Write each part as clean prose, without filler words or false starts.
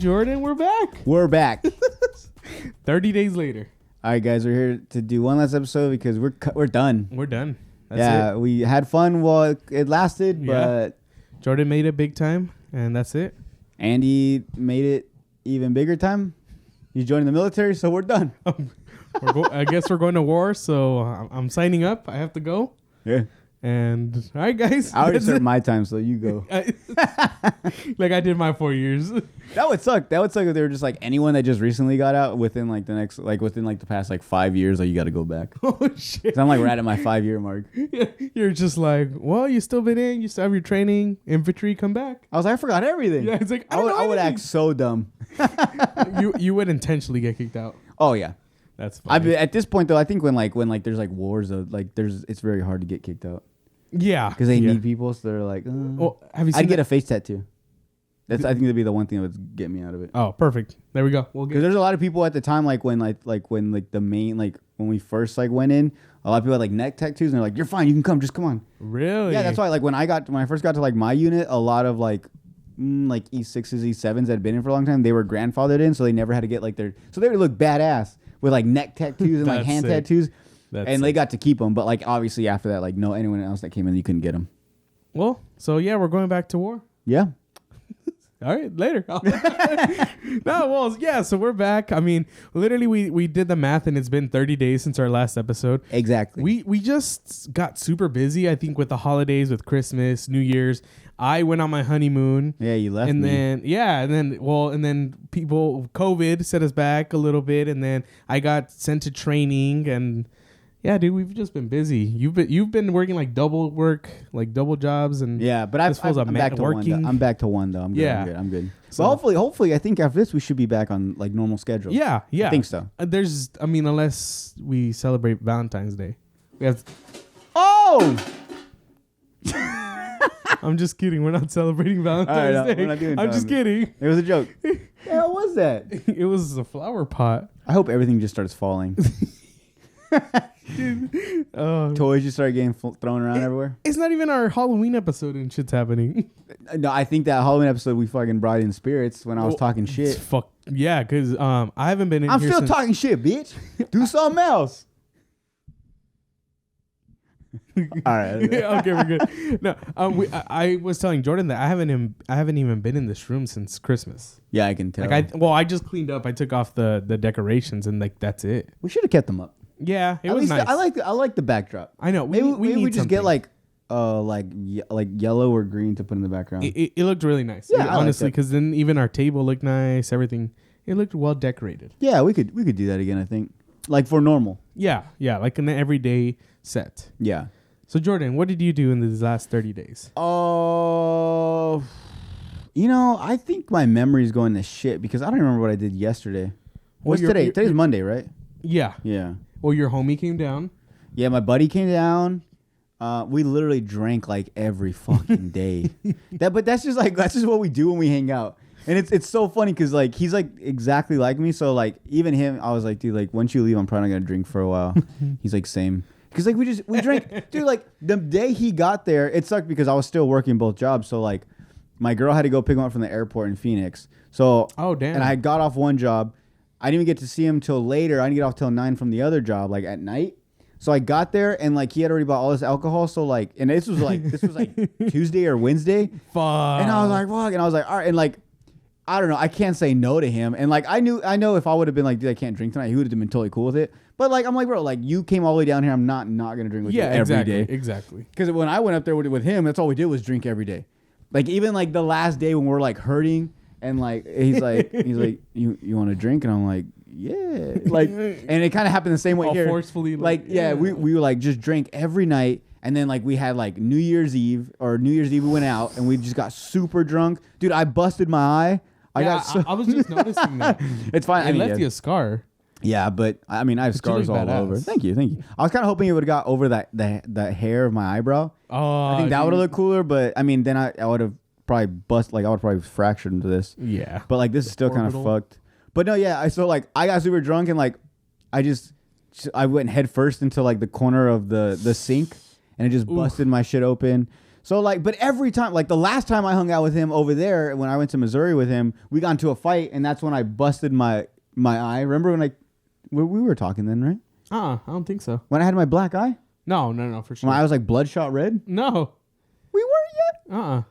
Jordan, we're back. We're back. 30 days later. All right, guys, we're here to do one last episode because we're done. We're done. That's it. We had fun while it lasted, Yeah. but Jordan made it big time, and that's it. Andy made it even bigger time. He's joining the military, so we're done. I guess we're going to war, so I'm signing up. I have to go. Yeah. And all right, guys. I already served my time, so you go. Like I did my 4 years. That would suck. That would suck if they were just like anyone that just recently got out within like the next, like within like the past like 5 years, like you got to go back. Oh shit! 'Cause I'm like right at my 5-year mark. You're just like, well, you still been in. You still have your training, infantry. Come back. I was like, I forgot everything. Yeah, it's like I would act so dumb. You would intentionally get kicked out. Oh yeah. That's funny. At this point though, I think when there's like wars, it's very hard to get kicked out. Yeah, because they need people, so they're like, well, have you seen I'd get a face tattoo. I think that'd be the one thing that would get me out of it. Oh, perfect. There we go. Because there's a lot of people at the time, when we first like went in, a lot of people had like neck tattoos, and they're like, "You're fine, you can come, just come on." Really? Yeah, that's why. Like when I first got to like my unit, a lot of like E6s, E7s that had been in for a long time, they were grandfathered in, so they never had to get like so they would look badass with like neck tattoos and like hand tattoos. They got to keep them, but like obviously after that, like no anyone else that came in, you couldn't get them. Well, so yeah, we're going back to war. Yeah. All right, later. So we're back. I mean, literally, we did the math, and it's been 30 days since our last episode. Exactly. We just got super busy, I think, with the holidays, with Christmas, New Year's. I went on my honeymoon. Yeah, you left and me. then COVID set us back a little bit, and then I got sent to training, and yeah, dude, we've just been busy. You've been working like double work, like double jobs, and yeah, but I'm back to one. I'm back to one though. I'm good. I'm good. So hopefully, I think after this we should be back on like normal schedule. Yeah. I think so. Unless we celebrate Valentine's Day, we have. Oh. I'm just kidding. We're not celebrating Valentine's Day. We're not doing I'm just kidding. It was a joke. What the hell was that? It was a flower pot. I hope everything just starts falling. Dude, toys just start getting thrown around everywhere. It's not even our Halloween episode and shit's happening. No, I think that Halloween episode we fucking brought in spirits when I was talking shit. Fuck yeah, because I haven't been in. I'm here still talking shit, bitch. Do something else. All right. Yeah, okay, we're good. No, I was telling Jordan that I haven't even been in this room since Christmas. Yeah, I can tell. I just cleaned up. I took off the decorations and like that's it. We should have kept them up. Yeah, it was nice. I like the backdrop. I know. Maybe we just something. get like yellow or green to put in the background. It looked really nice. Yeah, honestly, because then even our table looked nice. Everything it looked well decorated. Yeah, we could do that again. I think like for normal. Yeah, like an everyday set. Yeah. So Jordan, what did you do in these last 30 days? Oh, I think my memory's going to shit because I don't remember what I did yesterday. What's today? Today's Monday, right? Yeah. Yeah. Well, your homie came down. Yeah, my buddy came down. We literally drank like every fucking day. That's just what we do when we hang out. And it's so funny because like he's like exactly like me. So like even him, I was like, dude, like once you leave, I'm probably not gonna drink for a while. He's like, same. Because like we drank, dude. Like the day he got there, it sucked because I was still working both jobs. So like my girl had to go pick him up from the airport in Phoenix. So damn. And I got off one job. I didn't even get to see him till later. I didn't get off till 9 from the other job, like at night. So I got there and like he had already bought all this alcohol. So like, and this was like Tuesday or Wednesday. Fuck. And I was like, fuck. And I was like, all right. And like, I don't know. I can't say no to him. And like, I know if I would have been like, dude, I can't drink tonight, he would have been totally cool with it. But like, I'm like, bro, like you came all the way down here. I'm not gonna drink with you every day. Exactly. Because when I went up there with him, that's all we did was drink every day. Like even like the last day when we're like hurting and like he's like you want to drink, and I'm like, yeah, like, and it kind of happened the same way all here. Forcefully, we were like just drank every night. And then like we had like New Year's Eve we went out and we just got super drunk. Dude, I busted my eye. I was just noticing that. It's fine. It left you a scar. Yeah, but I mean I have scars all over. Thank you. I was kind of hoping it would have got over that hair of my eyebrow. Oh, I think that would have looked cooler. But I mean, then I would have probably I would probably fractured into this. Yeah. But like this is still kind of fucked. But no, yeah. So like I got super drunk and like I went head first into like the corner of the sink and it just busted my shit open. So like, but every time, like the last time I hung out with him over there, when I went to Missouri with him, we got into a fight, and that's when I busted my eye. Remember when we were talking then, right? I don't think so. When I had my black eye? No, for sure. When I was like bloodshot red? No. We weren't yet?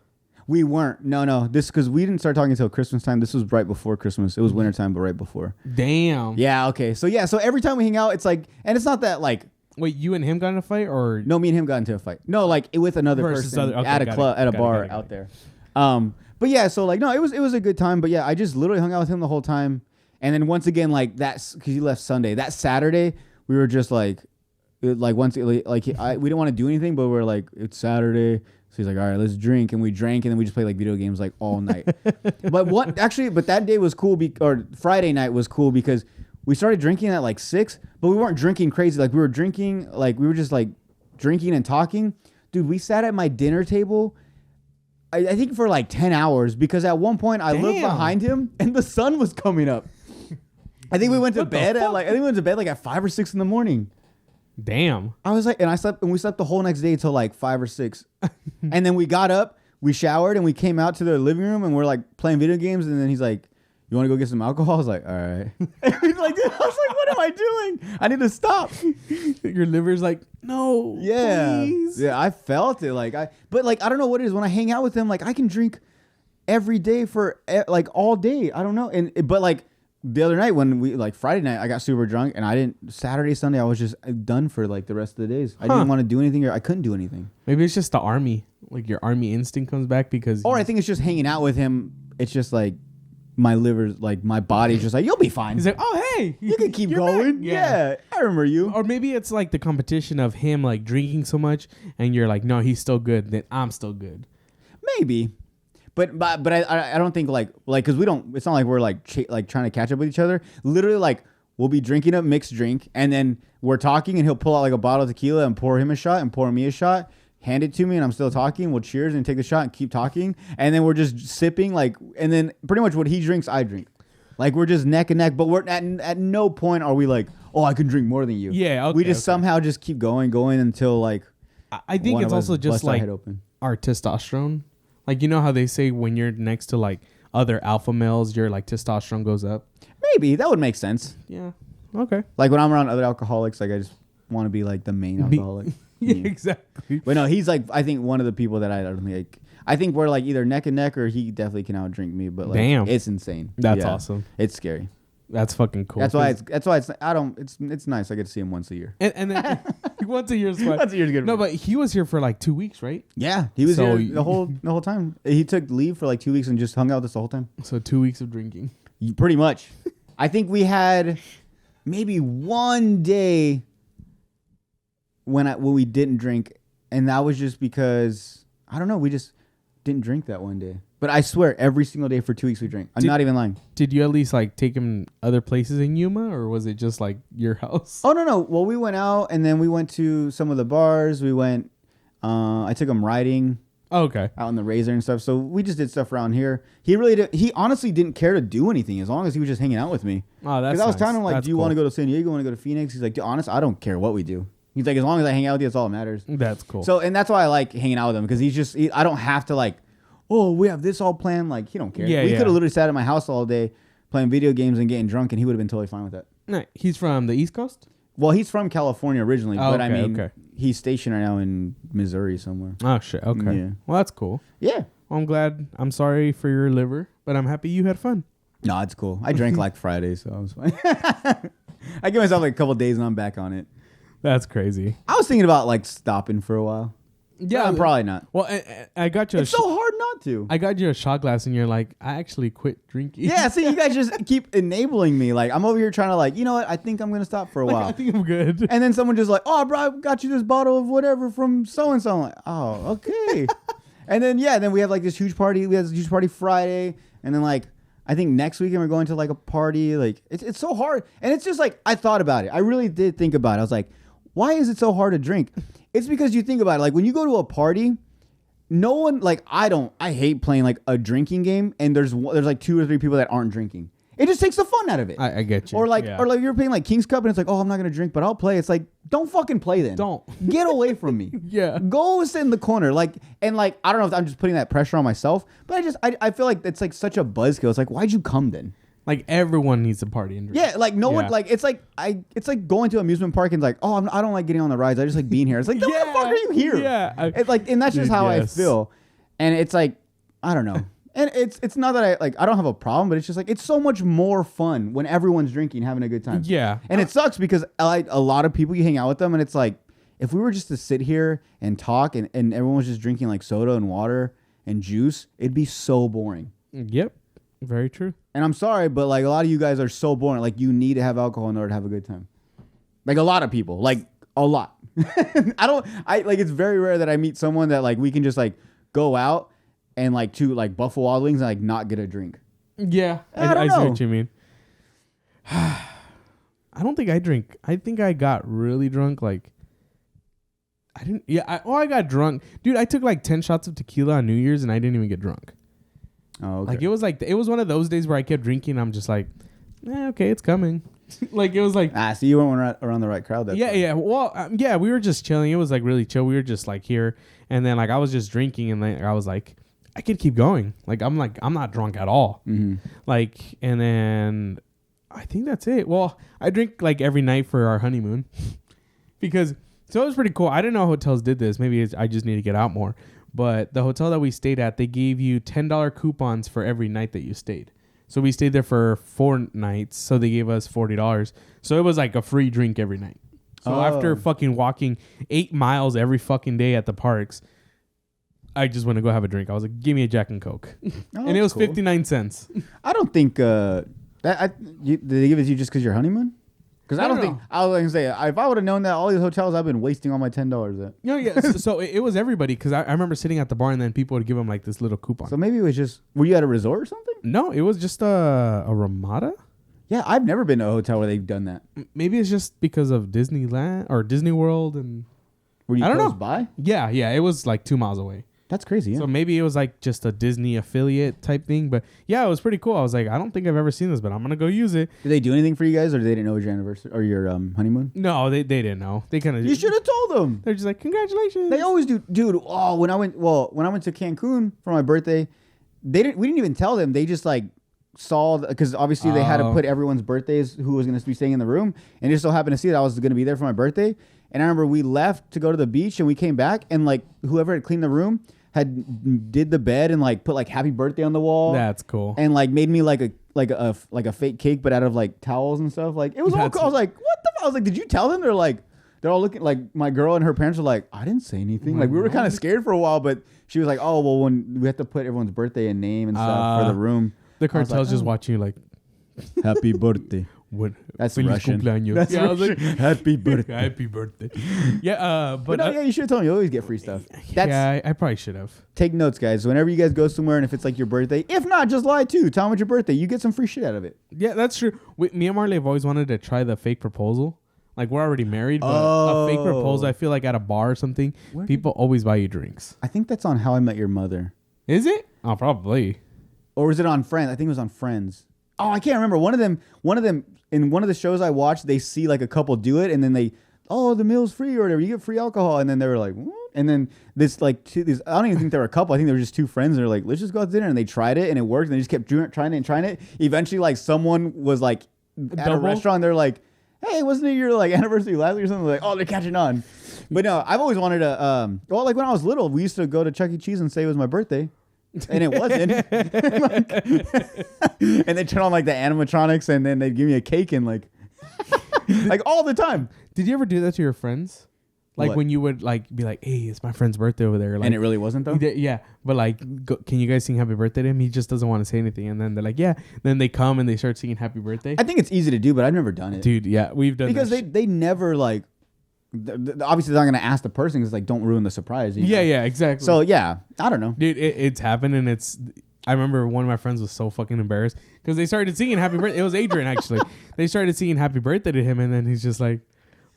We weren't. No. This because we didn't start talking until Christmas time. This was right before Christmas. It was wintertime, but right before. Damn. Yeah, okay. So every time we hang out, it's like, and it's not that like. Wait, you and him got in a fight or? No, me and him got into a fight. No, like with another person at a club, at a bar out there. But yeah, so like, no, it was a good time. But yeah, I just literally hung out with him the whole time. And then once again, like that's because he left Sunday. That Saturday, we were just like once we didn't want to do anything, but we're like, it's Saturday. So he's like, all right, let's drink. And we drank, and then we just played like video games like all night. But that day was cool, or Friday night was cool because we started drinking at like 6, but we weren't drinking crazy. Like we were drinking, like we were just like drinking and talking. Dude, we sat at my dinner table, I think for like 10 hours because at one point I looked behind him and the sun was coming up. I think we went to bed at 5 or 6 in the morning. Damn. I was like, and we slept the whole next day till like 5 or 6. And then we got up, we showered, and we came out to the living room and we're like playing video games. And then he's like, you want to go get some alcohol? I was like, all right. And he's like, dude, I was like, what am I doing? I need to stop. Your liver's like, no. Yeah. Please. Yeah, I felt it. But I don't know what it is. When I hang out with him, like I can drink every day for like all day. I don't know. But like the other night when Friday night, I got super drunk and Saturday, Sunday, I was just done for like the rest of the days. I didn't want to do anything or I couldn't do anything. Maybe it's just the army. Like your army instinct comes back because. Or I think it's just hanging out with him. It's just like my liver's like my body's just like, you'll be fine. He's like, oh, hey, you can keep going. Yeah, I remember you. Or maybe it's like the competition of him like drinking so much and you're like, no, he's still good. Then I'm still good. Maybe. But I don't think like because we don't. It's not like we're like trying to catch up with each other. Literally, like we'll be drinking a mixed drink, and then we're talking, and he'll pull out like a bottle of tequila and pour him a shot, and pour me a shot, hand it to me, and I'm still talking. We'll cheers and take the shot and keep talking, and then we're just sipping and then pretty much what he drinks, I drink. Like we're just neck and neck, but we're at no point are we like, oh, I can drink more than you. Yeah, okay, we just somehow just keep going until like. I think it's also just like our testosterone. Like, you know how they say when you're next to like other alpha males, your like testosterone goes up? Maybe. That would make sense. Yeah. Okay. Like when I'm around other alcoholics, like I just want to be like the main alcoholic. Yeah, exactly. But no, he's like, I think one of the people that I don't like. I think we're like either neck and neck or he definitely can outdrink me. But like, damn, it's insane. That's awesome. It's scary. That's fucking cool. That's why it's nice. I get to see him once a year. And then once a year's fine. Once a year's good. No, but he was here for like 2 weeks, right? Yeah, he was here the whole time. He took leave for like 2 weeks and just hung out with us the whole time. So 2 weeks of drinking. Pretty much. I think we had maybe one day when we didn't drink, and that was just because I don't know. We just didn't drink that one day. But I swear, every single day for 2 weeks we drank. I'm not even lying. Did you at least like take him other places in Yuma, or was it just like your house? Oh no. Well, we went out and then we went to some of the bars. We went. I took him riding. Oh, okay. Out in the Razor and stuff. So we just did stuff around here. He really did. He honestly didn't care to do anything as long as he was just hanging out with me. Oh, that's. Because I was nice. telling him like, that's do you cool. want to go to San Diego? Want to go to Phoenix? He's like, honest, I don't care what we do. He's like, as long as I hang out with you, that's all that matters. That's cool. So and that's why I like hanging out with him because I don't have to like. Oh, we have this all planned. Like, he don't care. Yeah, we could have literally sat at my house all day playing video games and getting drunk, and he would have been totally fine with that. No, he's from the East Coast? Well, he's from California originally, but okay, I mean, he's stationed right now in Missouri somewhere. Oh, shit. Okay. Yeah. Well, that's cool. Yeah. Well, I'm glad. I'm sorry for your liver, but I'm happy you had fun. No, it's cool. I drank like Friday, so I was fine. I give myself like a couple days and I'm back on it. That's crazy. I was thinking about like stopping for a while. Yeah, I'm probably not. Well, I got you. It's so hard not to. I got you a shot glass, and you're like, I actually quit drinking. Yeah, see, you guys just keep enabling me. Like, I'm over here trying to like, you know what? I think I'm gonna stop for a while. I think I'm good. And then someone just like, oh, bro, I got you this bottle of whatever from so and so. I'm like, oh, okay. And then then we have like this huge party. We have this huge party Friday, and then like I think next weekend we're going to like a party. Like it's so hard, and it's just like I thought about it. I really did think about it. I was like, why is it so hard to drink? It's because you think about it. Like when you go to a party, no one like I hate playing like a drinking game, and there's like 2 or 3 people that aren't drinking. It just takes the fun out of it. I get you. Or like you're playing like King's Cup and it's like, oh, I'm not gonna drink, but I'll play. It's like, don't fucking play then. Don't get away from me. Yeah. Go sit in the corner. Like, and like, I don't know if I'm just putting that pressure on myself, but I feel like it's like such a buzzkill. It's like, why'd you come then? Like everyone needs to party and drink. Yeah, like no one, like it's like going to amusement park and like, oh, I don't like getting on the rides. I just like being here. It's like, what the fuck are you here? Yeah, and that's just how I feel. And it's like, I don't know. And it's not that I don't have a problem, but it's just like it's so much more fun when everyone's drinking, having a good time. Yeah, and it sucks because like a lot of people you hang out with them, and it's like if we were just to sit here and talk and everyone was just drinking like soda and water and juice, it'd be so boring. Yep, very true. And I'm sorry, but like a lot of you guys are so boring. Like you need to have alcohol in order to have a good time. Like a lot of people, like a lot. It's very rare that I meet someone that like we can just like go out and like to like Buffalo Wild Wings and like not get a drink. Yeah, I see what you mean. I don't think I drink. I think I got really drunk. Like I didn't. Yeah, I got drunk, dude. I took like 10 shots of tequila on New Year's and I didn't even get drunk. Oh, okay. Like it was one of those days where I kept drinking. I'm just like, okay, it's coming. Like it was like so you weren't around the right crowd. Yeah. Well, yeah, we were just chilling. It was like really chill. We were just like here, and then like I was just drinking, and then I was like, I could keep going. I'm not drunk at all. Mm-hmm. Like, and then I think that's it. Well, I drink like every night for our honeymoon because so it was pretty cool. I didn't know hotels did this. Maybe I just need to get out more. But the hotel that we stayed at, they gave you $10 coupons for every night that you stayed. So we stayed there for 4 nights. So they gave us $40. So it was like a free drink every night. So after fucking walking 8 miles every fucking day at the parks, I just want to go have a drink. I was like, give me a Jack and Coke. And it was cool. 59 cents. I don't think did they give it to you just because you're honeymoon? Because I don't think I was going to say if I would have known that all these hotels I've been wasting all my $10 at. No, yeah. So it was everybody because I remember sitting at the bar and then people would give them like this little coupon. So maybe it was just were you at a resort or something? No, it was just a Ramada. Yeah, I've never been to a hotel where they've done that. Maybe it's just because of Disneyland or Disney World and were you I don't close know. by? Yeah. It was like 2 miles away. That's crazy. Yeah. So maybe it was like just a Disney affiliate type thing. But yeah, it was pretty cool. I was like, I don't think I've ever seen this, but I'm going to go use it. Did they do anything for you guys or they didn't know it was your anniversary or your honeymoon? No, they didn't know. They kind of. You should have told them. They're just like, congratulations. They always do. Dude, when I went to Cancun for my birthday, we didn't even tell them. They just like saw because obviously they had to put everyone's birthdays who was going to be staying in the room. And it just so happened to see that I was going to be there for my birthday. And I remember we left to go to the beach and we came back and like whoever had cleaned the room did the bed and like put like happy birthday on the wall. That's cool. And like made me like a fake cake but out of like towels and stuff. Like it was all cool. I was like, what the fuck? I was like, did you tell them? They're all looking like my girl and her parents were like, I didn't say anything. Like we were kind of scared for a while, but she was like, oh well, when we have to put everyone's birthday and name and stuff for the room. The cartel's just watching you like, happy birthday. That's Russian. That's Russian. I was like, happy birthday. Happy birthday. Yeah, but no, you should have told me. You always get free stuff. I probably should have. Take notes, guys. Whenever you guys go somewhere and if it's like your birthday, if not, just lie too. Tell them it's your birthday. You get some free shit out of it. Yeah, that's true. Me and Marley have always wanted to try the fake proposal. Like we're already married, but a fake proposal, I feel like at a bar or something, people always buy you drinks. I think that's on How I Met Your Mother. Is it? Oh, probably. Or was it on Friends? I think it was on Friends. Oh, I can't remember. One of them in one of the shows I watched, they see like a couple do it, and then the meal's free or whatever. You get free alcohol, and then they were like, what? And then I don't even think they were a couple. I think they were just 2 friends, and they're like, let's just go out to dinner, and they tried it, and it worked, and they just kept trying it. Eventually, like someone was like at a restaurant, they're like, hey, wasn't it your like anniversary last week or something? Like, oh, they're catching on. But no, I've always wanted to. Like when I was little, we used to go to Chuck E. Cheese and say it was my birthday. And it wasn't. And they turn on like the animatronics and then they'd give me a cake and like all the time. Did you ever do that to your friends? Like when you would like be like, hey, it's my friend's birthday over there. Like, and it really wasn't though? Yeah. But like, can you guys sing happy birthday to him? He just doesn't want to say anything. And then they're like, yeah. Then they come and they start singing happy birthday. I think it's easy to do, but I've never done it. Dude, yeah. We've done because they never like, obviously they're not going to ask the person because like don't ruin the surprise. You know? Yeah, exactly. So yeah, I don't know. Dude, it's happened and I remember one of my friends was so fucking embarrassed because they started singing happy birthday. It was Adrian actually. They started singing happy birthday to him and then he's just like,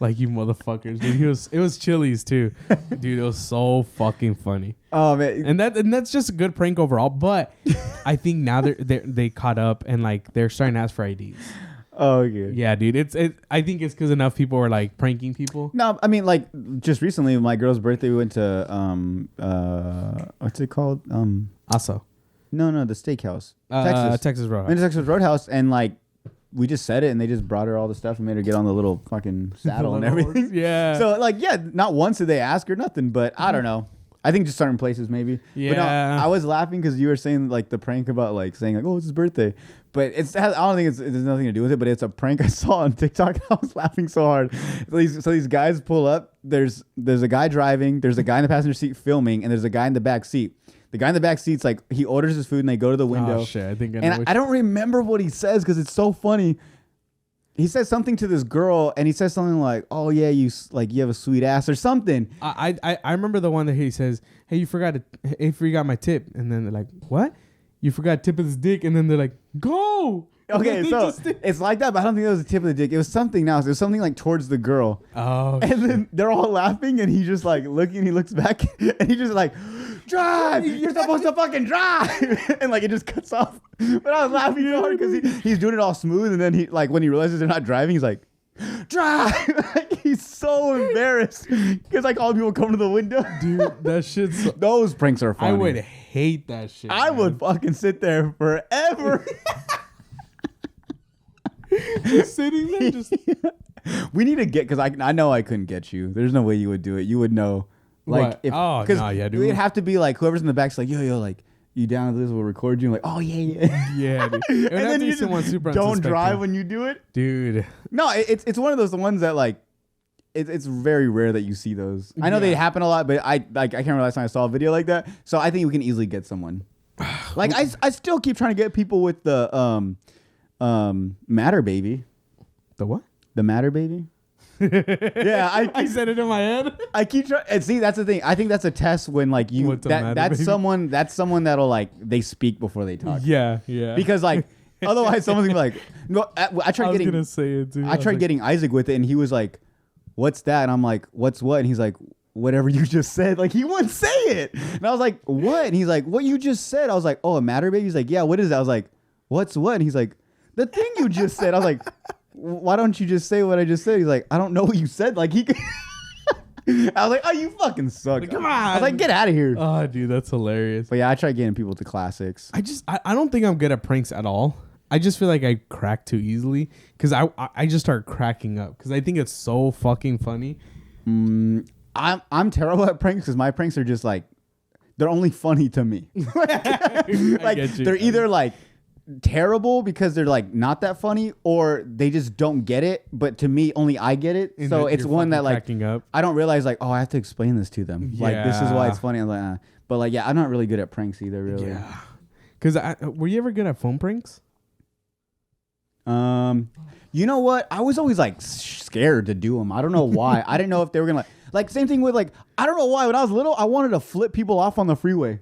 Like, you motherfuckers, dude. It was Chili's too, dude. It was so fucking funny. Oh man, and that's just a good prank overall. But I think now they caught up and like they're starting to ask for IDs. Oh, okay. Yeah, dude. I think it's because enough people were like pranking people. No, I mean like just recently, my girl's birthday, we went to what's it called? Also, no, the steakhouse, Texas Roadhouse. Went to Texas Roadhouse, and like we just said it, and they just brought her all the stuff and made her get on the little fucking saddle and everything. Yeah. So like, yeah, not once did they ask her nothing, but I don't know. I think just certain places maybe. Yeah. But no, I was laughing because you were saying like the prank about like saying like, oh, it's his birthday. But I don't think there's nothing to do with it, but it's a prank I saw on TikTok. I was laughing so hard. So these guys pull up. There's a guy driving. There's a guy in the passenger seat filming, and there's a guy in the back seat. The guy in the back seat's like, he orders his food and they go to the window. Oh shit! I think I don't remember what he says because it's so funny. He says something to this girl, and he says something like, "Oh yeah, you have a sweet ass" or something. I remember the one that he says, "Hey, you forgot my tip," and then they're like, "What? You forgot tip of his dick?" And then they're like, "Go." Okay, so it's like that, but I don't think it was the tip of the dick. It was something else. It was something like towards the girl. Oh. And then they're all laughing, and he just like looking. He looks back, and he just like, drive. You're supposed to fucking drive, and like it just cuts off. But I was laughing so hard because he's doing it all smooth, and then he like when he realizes they're not driving, he's like, drive. Like, he's so embarrassed because like all the people come to the window. Dude, that shit's those pranks are funny. I would hate that shit. I would fucking sit there forever. Just sitting there, just. We need to get because I know I couldn't get you. There's no way you would do it. You would know, like what? Yeah, dude. It'd have to be like whoever's in the back's like yo, like you down with this? We'll record you. I'm like, oh yeah. Yeah, dude. And then you just super don't unsuspecting. drive when you do it, dude. No, it's one of those ones that like it's very rare that you see those. I know they happen a lot, but I can't remember last time I saw a video like that. So I think we can easily get someone. Like I still keep trying to get people with the Matter Baby. The what? The Matter Baby. Yeah, I said it in my head. I keep trying, and see that's the thing. I think that's a test when like you that's someone that'll like they speak before they talk. Yeah. Because like otherwise someone's gonna be like, no. I tried gonna say it too. I tried getting Isaac with it, and he was like, "What's that?" And I'm like, "What's what?" And he's like, "Whatever you just said." Like he wouldn't say it, and I was like, "What?" And he's like, "What you just said." I was like, "Oh, a Matter Baby." He's like, "Yeah, what is that?" I was like, "What's what?" And he's like, "The thing you just said." I was like, why don't you just say what I just said? He's like, I don't know what you said. Like he could. I was like, oh, you fucking suck. Like, come on. I was like, get out of here. Oh, dude, that's hilarious. But yeah, I try getting people to classics. I don't think I'm good at pranks at all. I just feel like I crack too easily because I just start cracking up because I think it's so fucking funny. I'm terrible at pranks because my pranks are just like, they're only funny to me. Like they're either like terrible because they're like not that funny, or they just don't get it, but to me only I get it. And so it's one that like I don't realize like, oh, I have to explain this to them. Like this is why it's funny. I'm like, but like yeah, I'm not really good at pranks either, really. Yeah, because were you ever good at phone pranks? You know what, I was always like scared to do them. I don't know why. I didn't know if they were gonna like same thing with like, I don't know why when I was little I wanted to flip people off on the freeway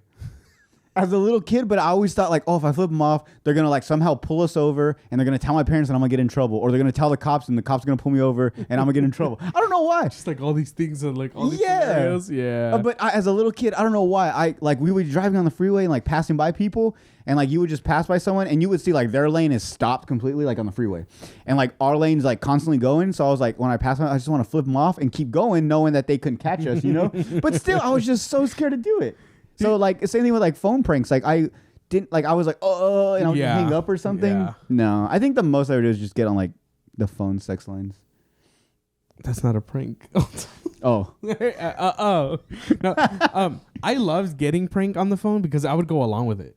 as a little kid, but I always thought like, oh, if I flip them off, they're gonna like somehow pull us over, and they're gonna tell my parents, and I'm gonna get in trouble, or they're gonna tell the cops, and the cops are gonna pull me over, and I'm gonna get in trouble. I don't know why. Just like all these things and like all these scenarios. Yeah. But as a little kid, I don't know why. We would be driving on the freeway and like passing by people, and like you would just pass by someone, and you would see like their lane is stopped completely, like on the freeway, and like our lane's like constantly going. So I was like, when I pass by, I just want to flip them off and keep going, knowing that they couldn't catch us, you know. But still, I was just so scared to do it. So like same thing with like phone pranks. Like I didn't like I was like, oh, and I would just hang up or something. Yeah. No, I think the most I would do is just get on like the phone sex lines. That's not a prank. Oh. No. I loved getting pranked on the phone because I would go along with it.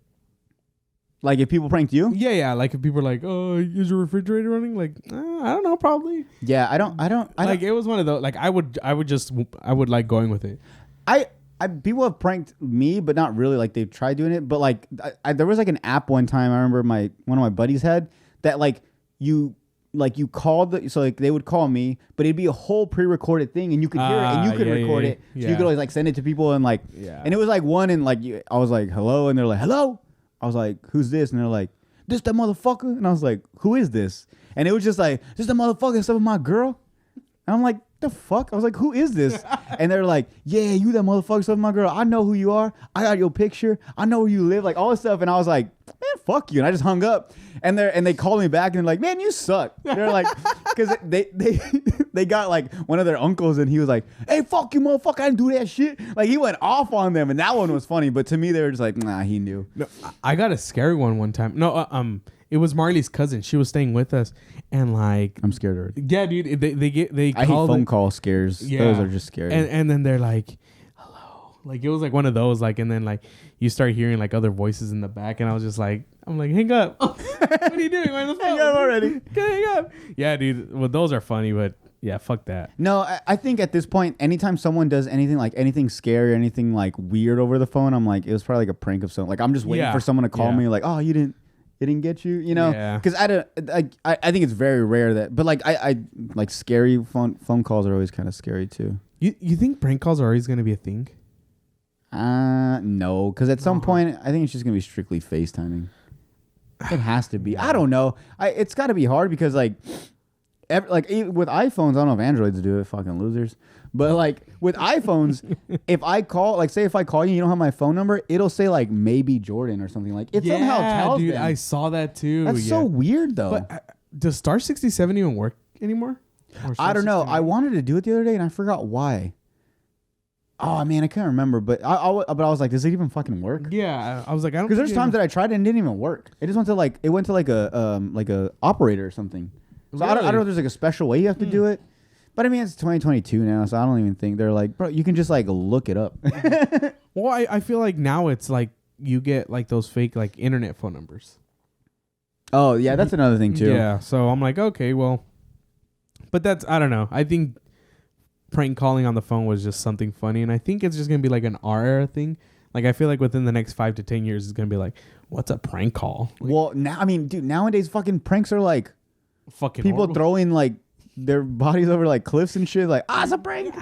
Like if people pranked you? Yeah. Like if people were like, "Oh, is your refrigerator running?" Like, I don't know, probably. Yeah, I don't. Like it was one of those. Like I would like going with it. People have pranked me, but not really. Like they've tried doing it, but like there was like an app one time. I remember one of my buddies had that. Like you called so like they would call me, but it'd be a whole pre-recorded thing, and you could hear it, and you could record it, so you could always like send it to people, and like and it was like one, and like I was like hello, and they're like hello. I was like, who's this? And they're like, this that motherfucker. And I was like, who is this? And it was just like, this the motherfucker that's up with my girl. And I'm like, the fuck? I was like, who is this? And they're like, yeah, you that motherfucker, stuff my girl. I know who you are. I got your picture. I know where you live. Like all this stuff. And I was like, man, fuck you. And I just hung up. And they called me back and they're like, man, you suck. They're like, because they got like one of their uncles and he was like, hey, fuck you, motherfucker. I didn't do that shit. Like he went off on them. And that one was funny. But to me, they were just like, nah, he knew. No, I got a scary one time. No, it was Marley's cousin. She was staying with us, and like I'm scared already. Yeah, dude. They I hate phone call scares. Yeah. Those are just scary. And then they're like, hello. Like it was like one of those. Like and then like you start hearing like other voices in the back, and I was just like, I'm like, hang up. What are you doing? Hang up already. Hang up. Yeah, dude. Well, those are funny, but yeah, fuck that. No, I think at this point, anytime someone does anything like anything scary or anything like weird over the phone, I'm like, it was probably like a prank of something. Like I'm just waiting for someone to call me, like, oh, it didn't get you, you know? Because I think it's very rare that, but like I like scary phone calls are always kind of scary too. You think prank calls are always going to be a thing? No, because at some point I think it's just gonna be strictly FaceTiming. It has to be. I don't know. It's got to be hard because like with iPhones, I don't know if Androids do it, fucking losers. But like with iPhones, if I call, like say if I call you, you don't have my phone number, it'll say like maybe Jordan or something. Like it somehow tells dude, them. I saw that too. That's so weird though. But does Star 67 even work anymore? I don't know. I wanted to do it the other day and I forgot why. Oh man, I can't remember. But I was like, does it even fucking work? Yeah, I was like, I don't. Because there's times that I tried it and it didn't even work. It just went to like a operator or something. So really? I don't know if there's like a special way you have to do it. But I mean, it's 2022 now, so I don't even think they're like, bro, you can just like look it up. Well, I feel like now it's like you get like those fake like internet phone numbers. Oh, yeah, that's another thing too. Yeah, so I'm like, okay, well, but that's, I don't know. I think prank calling on the phone was just something funny, and I think it's just going to be like an R era thing. Like, I feel like within the next 5 to 10 years, it's going to be like, what's a prank call? Like, well, now, I mean, dude, nowadays fucking pranks are like fucking people horrible. Throwing like their bodies over like cliffs and shit, like it's a prank,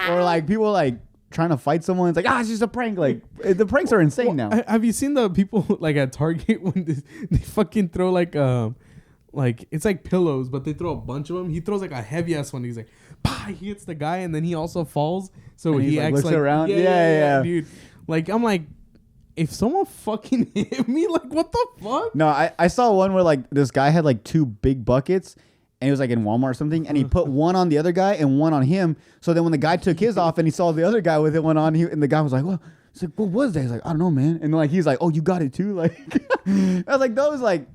or like people like trying to fight someone. It's like it's just a prank. Like the pranks are insane now. Have you seen the people like at Target when they fucking throw like it's like pillows, but they throw a bunch of them. He throws like a heavy ass one. He's like, bah, he hits the guy, and then he also falls. So he acts looks like around. Yeah, dude. Like I'm like, if someone fucking hit me, like what the fuck? No, I saw one where like this guy had like 2 big buckets. And he was like in Walmart or something, and he put one on the other guy and one on him. So then when the guy took his off and he saw the other guy with it one on, and the guy was like, "Well," he's like, "What was that?" He's like, "I don't know, man." And like he's like, "Oh, you got it too?" Like I was like, "Those like,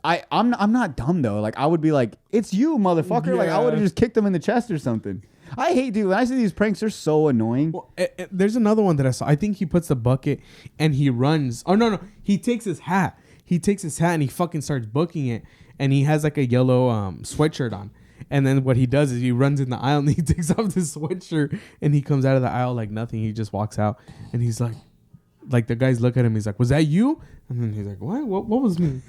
I'm not dumb though. Like I would be like, "It's you, motherfucker!" Yeah. Like I would have just kicked him in the chest or something. I hate, dude. When I see these pranks, they're so annoying. Well, there's another one that I saw. I think he puts the bucket and he runs. Oh no, he takes his hat. He takes his hat and he fucking starts booking it. And he has like a yellow sweatshirt on. And then what he does is he runs in the aisle and he takes off the sweatshirt and he comes out of the aisle like nothing. He just walks out and he's like the guys look at him. He's like, was that you? And then he's like, what was me?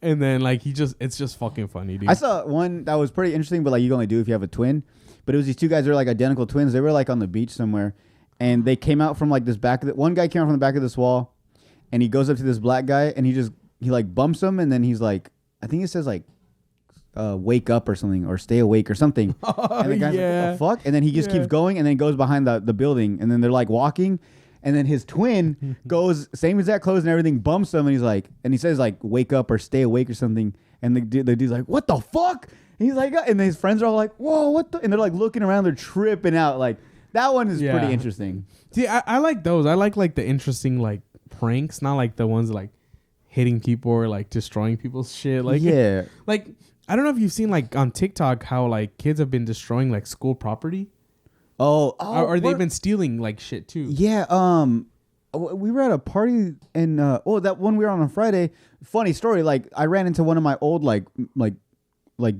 And then like it's just fucking funny, dude. I saw one that was pretty interesting, but like you can only do if you have a twin. But it was these 2 guys that were like identical twins. They were like on the beach somewhere. And they came out from like this one guy came out from the back of this wall and he goes up to this black guy and he like bumps him and then he's like, I think it says like wake up or something or stay awake or something. And the guy's like, what the fuck? And then he just keeps going and then goes behind the building and then they're like walking and then his twin goes same exact clothes and everything, bumps him and he's like, and he says like wake up or stay awake or something. And the dude's like, what the fuck? And he's like, and his friends are all like, whoa, what the? And they're like looking around, they're tripping out. Like that one is pretty interesting. See, I like those. I like the interesting like pranks, not like the ones like hitting people or like destroying people's shit. Like like I don't know if you've seen like on TikTok how like kids have been destroying like school property. Or they've been stealing like shit too. Yeah. We were at a party and that one we were on Friday. Funny story. Like I ran into one of my old like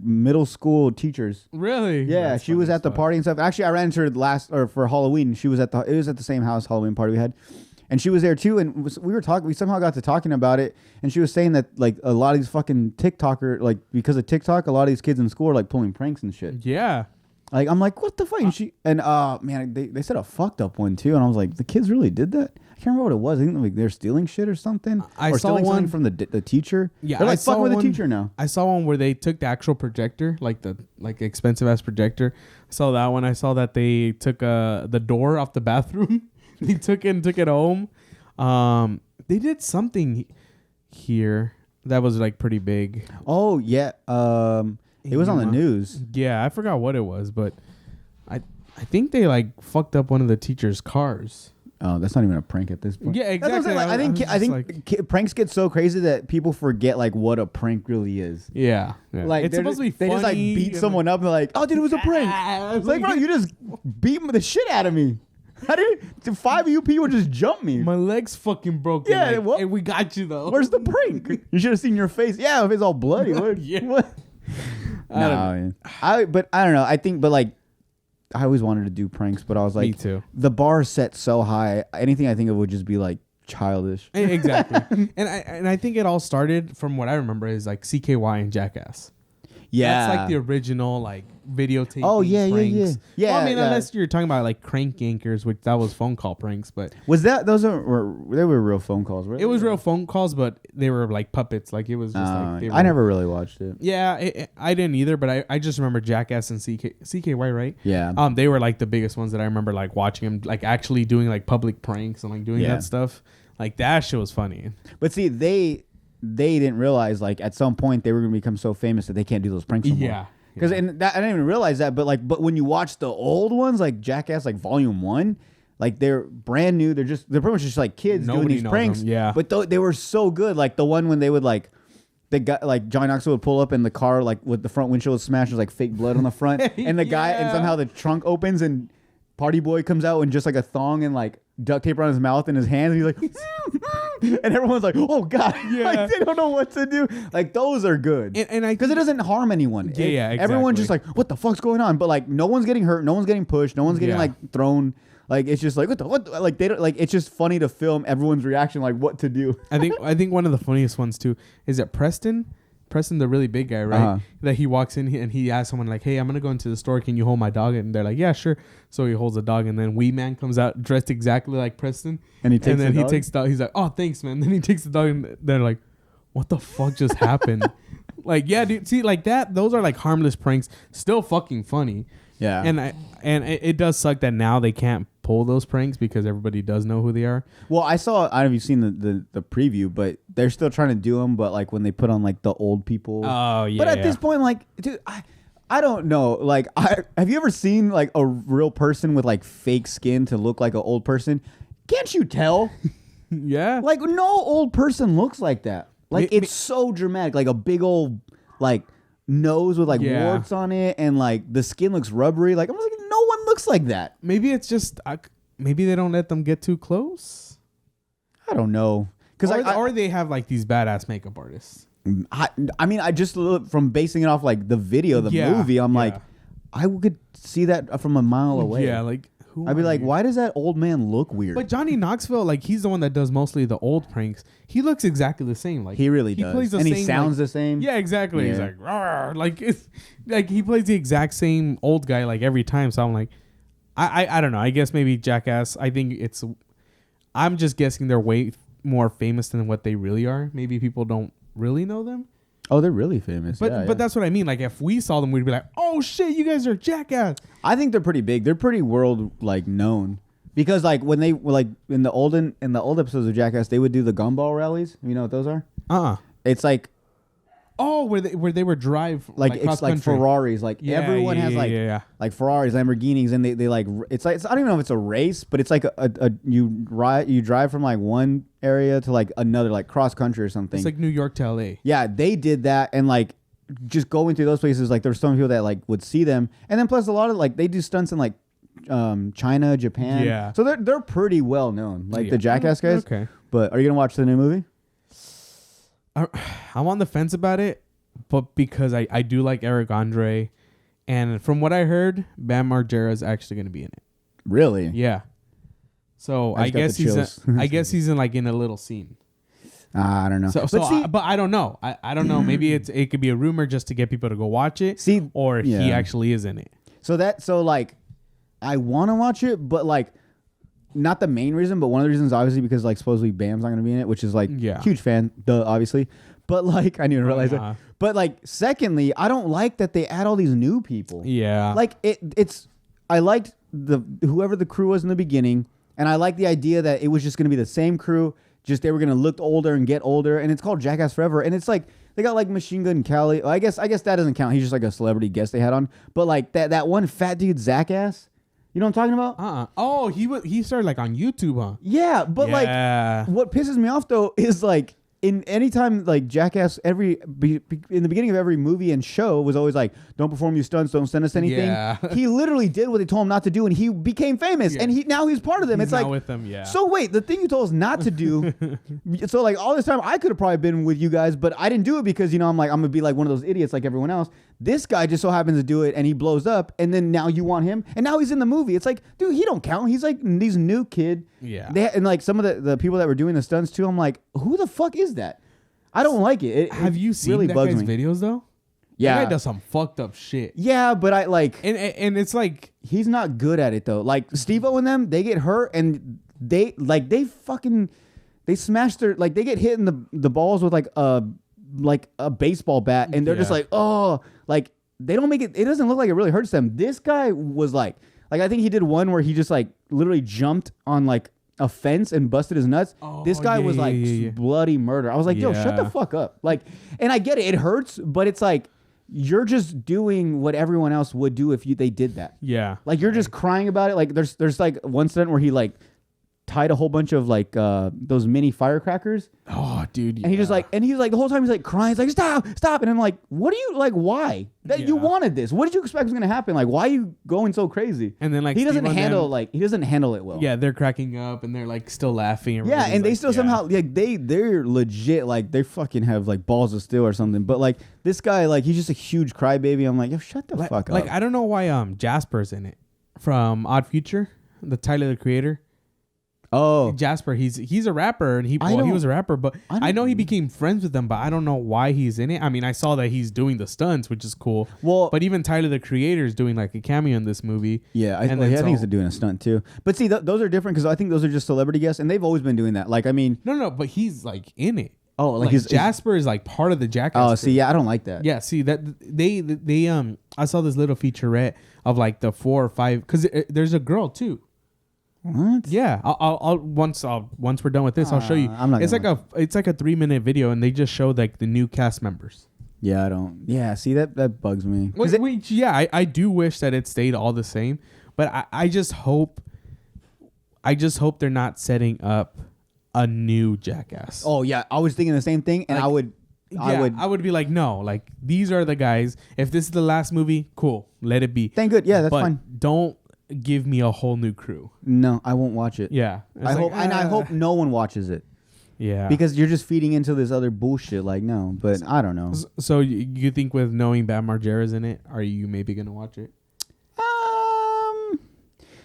middle school teachers. Really? Yeah. She was at the party and stuff. Actually, I ran into her for Halloween. It was at the same house Halloween party we had. And she was there too, and we were talking. We somehow got to talking about it, and she was saying that like a lot of these fucking TikToker, like because of TikTok, a lot of these kids in school are like pulling pranks and shit. Yeah, Like I'm like, what the fuck? And man, they said a fucked up one too, and I was like, the kids really did that? I can't remember what it was. I think like they're stealing shit or something, or saw stealing one something from the teacher. Yeah, they're like I saw fucking with the one- teacher now. I saw one where they took the actual projector, like the expensive ass projector. I saw that one. I saw that they took the door off the bathroom. They took it home. They did something here that was like pretty big. Oh yeah, it was on the news. Yeah, I forgot what it was, but I think they like fucked up one of the teacher's cars. Oh, that's not even a prank at this point. Yeah, exactly. That's what I'm saying. Like, I think pranks get so crazy that people forget like what a prank really is. Yeah. Like it's supposed to be funny. They just like beat someone up and like, oh, dude, it was a prank. It's like, bro, you just beat the shit out of me. How did 5 of you people just jump me? My leg's fucking broken. Yeah, like, what? hey, we got you though. Where's the prank? You should have seen your face. Yeah, if it's all bloody. What? Yeah. What? No, but I don't know. I think, but like, I always wanted to do pranks, but I was like, Me too. The bar is set so high. Anything I think of would just be like childish. Exactly. and I think it all started from what I remember is like CKY and Jackass. Yeah, That's like the original like videotape. Oh, yeah. Well, I mean, Yeah. unless you're talking about like crank yankers, which that was phone call pranks, but Was that those were they were real phone calls? Right? it was real phone calls, but they were like puppets. Like it was just like they were, I never really watched it. Yeah, I didn't either, but I just remember Jackass and CKY, right? Yeah. They were like the biggest ones that I remember like watching them, like actually doing like public pranks and like doing Yeah. that stuff. Like that shit was funny. But see, they didn't realize like at some point they were gonna become so famous that they can't do those pranks anymore. Yeah. Because I didn't even realize that, but when you watch the old ones like Jackass, like Volume 1, like they're brand new. They're pretty much just like kids Nobody doing these knows pranks. them, yeah. But they were so good. Like the one when they would like. They got like Johnny Knoxville would pull up in the car like with the front windshield smashed, there's like fake blood on the front, and the guy and somehow the trunk opens and Party Boy comes out in just like a thong and like duct tape around his mouth and his hands, and he's like, and everyone's like, oh god, Yeah. like they don't know what to do. Like those are good, And I because it doesn't harm anyone. Yeah, Everyone's just exactly. like, what the fuck's going on? But like no one's getting hurt, no one's getting pushed, no one's getting Yeah. like thrown. Like it's just like what like they don't like it's just funny to film everyone's reaction like what to do. I think one of the funniest ones too is that Preston, the really big guy, right? Uh-huh. That he walks in and he asks someone like, "Hey, I'm gonna go into the store. Can you hold my dog?" And they're like, "Yeah, sure." So he holds the dog, and then Wee Man comes out dressed exactly like Preston, And he takes then the he dog? takes the dog. He's like, "Oh, thanks, man." Then he takes the dog, and they're like, "What the fuck just happened?" Like, yeah, dude. See, like that. Those are like harmless pranks, still fucking funny. Yeah. And it does suck that now they can't pull those pranks because everybody does know who they are. Well, I don't know if you've seen the preview, but they're still trying to do them. But like when they put on like the old people. Oh yeah. But at this point, like, dude, I don't know. Like, have you ever seen like a real person with like fake skin to look like an old person? Can't you tell? yeah. Like, no old person looks like that. Like, it's so dramatic. Like a big old like nose with like Yeah. warts on it, and like the skin looks rubbery. Like, I'm like, no one looks like that. Maybe it's just maybe they don't let them get too close. I don't know. Because Or they have like these badass makeup artists. I mean, I just from basing it off like the video, the Yeah, movie. I'm yeah. like, I could see that from a mile away. Yeah, like who? I'd be are like, you? why does that old man look weird? But Johnny Knoxville, like he's the one that does mostly the old pranks. He looks exactly the same. Like he really does, plays the and he same, sounds like, the same. Yeah, exactly. He's Yeah. like, "Rawr," like it's like he plays the exact same old guy like every time. So I'm like, I don't know. I guess maybe Jackass. I think I'm just guessing they're way more famous than what they really are. Maybe people don't really know them. Oh, they're really famous. But yeah, but that's what I mean. Like if we saw them, we'd be like, "Oh shit, you guys are Jackass." I think they're pretty big. They're pretty world like known because like when they were like in the old episodes of Jackass, they would do the gumball rallies. You know what those are? It's like Oh, where they were drive like cross it's like country. Ferraris. Like Yeah, everyone yeah, has yeah, like yeah. like Ferraris, Lamborghinis, and they like it's like I don't even know if it's a race, but it's like you drive from like one area to like another, like cross country or something. It's like New York to LA. Yeah, they did that, and like just going through those places, like there's some people that like would see them, and then plus a lot of like they do stunts in like China, Japan. Yeah. So they're pretty well known, like Yeah. the Jackass guys. Okay. But are you gonna watch the new movie? I'm on the fence about it, but because I do like Eric Andre, and from what I heard, Bam Margera is actually going to be in it. Really? Yeah. So I I just got guess the chills. I guess he's in like in a little scene. I don't know. But I don't know. I don't know. Maybe it could be a rumor just to get people to go watch it. See, or he yeah. actually is in it. So like, I want to watch it, but like, not the main reason, but one of the reasons, obviously, because like supposedly Bam's not gonna be in it, which is like huge fan, obviously. But like, I didn't even realize that. But like, secondly, I don't like that they add all these new people. Yeah. Like I liked whoever the crew was in the beginning, and I like the idea that it was just gonna be the same crew, just they were gonna look older and get older, and it's called Jackass Forever, and it's like they got like Machine Gun Kelly. Well, I guess that doesn't count. He's just like a celebrity guest they had on. But like that one fat dude, Jackass. You know what I'm talking about? Oh, he started like on YouTube, huh? Yeah, but like what pisses me off though is like in any time like Jackass in the beginning of every movie and show was always like, don't perform your stunts, don't send us anything. Yeah. He literally did what they told him not to do, and he became famous, and now he's part of them. It's like with them, So wait, the thing you told us not to do. So like all this time I could have probably been with you guys, but I didn't do it because I'm gonna be like one of those idiots like everyone else. This guy just so happens to do it, and he blows up, and then now you want him, and now he's in the movie. It's like, dude, he don't count. He's like these new kid. Yeah. And like some of the people that were doing the stunts too, I'm like, who the fuck is that? I don't like it. Have you seen really that bugs guy's me. videos though? Yeah, that guy does some fucked up shit. Yeah, but I like, and it's like he's not good at it though. Like Steve-O and them, they get hurt, and they smash their, like they get hit in the balls with like a baseball bat, and they're just like, oh, like they don't make it. It doesn't look like it really hurts them. This guy was like I think he did one where he just like literally jumped on like a fence and busted his nuts. This guy was like bloody murder. I was like, yo, shut the fuck up. Like, and I get it hurts, but it's like you're just doing what everyone else would do if they did that. Yeah. Like you're just crying about it. Like there's like one stunt where he like tied a whole bunch of like those mini firecrackers. Oh, dude. And he just like, and he's like the whole time he's like crying. He's like, stop. And I'm like, what are you like? Why? That you wanted this? What did you expect was gonna happen? Like, why are you going so crazy? And then like he doesn't handle it well. Yeah, they're cracking up and they're like still laughing. Yeah, and they still somehow like they're legit, like they fucking have like balls of steel or something. But like this guy, like he's just a huge crybaby. I'm like, yo, shut the fuck up. Like I don't know why Jasper's in it from Odd Future, the Tyler the Creator. Oh, Jasper, he's a rapper, and he was a rapper, but I know he became friends with them, but I don't know why he's in it. I mean, I saw that he's doing the stunts, which is cool. Well, but even Tyler the Creator is doing like a cameo in this movie. Yeah, I think he's doing a stunt too. But see, those are different because I think those are just celebrity guests, and they've always been doing that. Like, I mean, no, but he's like in it. Oh, like Jasper is like part of the Jackass. Oh, see, yeah, I don't like that. Yeah, see that they I saw this little featurette of like the 4 or 5 because there's a girl too. What? Yeah, I'll once we're done with this, I'll show you. It's like a 3-minute video, and they just show like the new cast members. Yeah, I don't. Yeah, see that bugs me. I do wish that it stayed all the same, but I just hope they're not setting up a new Jackass. Oh yeah, I was thinking the same thing, and like, I would be like, no, like these are the guys. If this is the last movie, cool, let it be. Thank good. Yeah, that's fine. Don't give me a whole new crew. No, I won't watch it. Yeah, I hope no one watches it. Yeah, because you're just feeding into this other bullshit. Like, no, but I don't know. So you think with knowing Bam Margera's in it, are you maybe gonna watch it?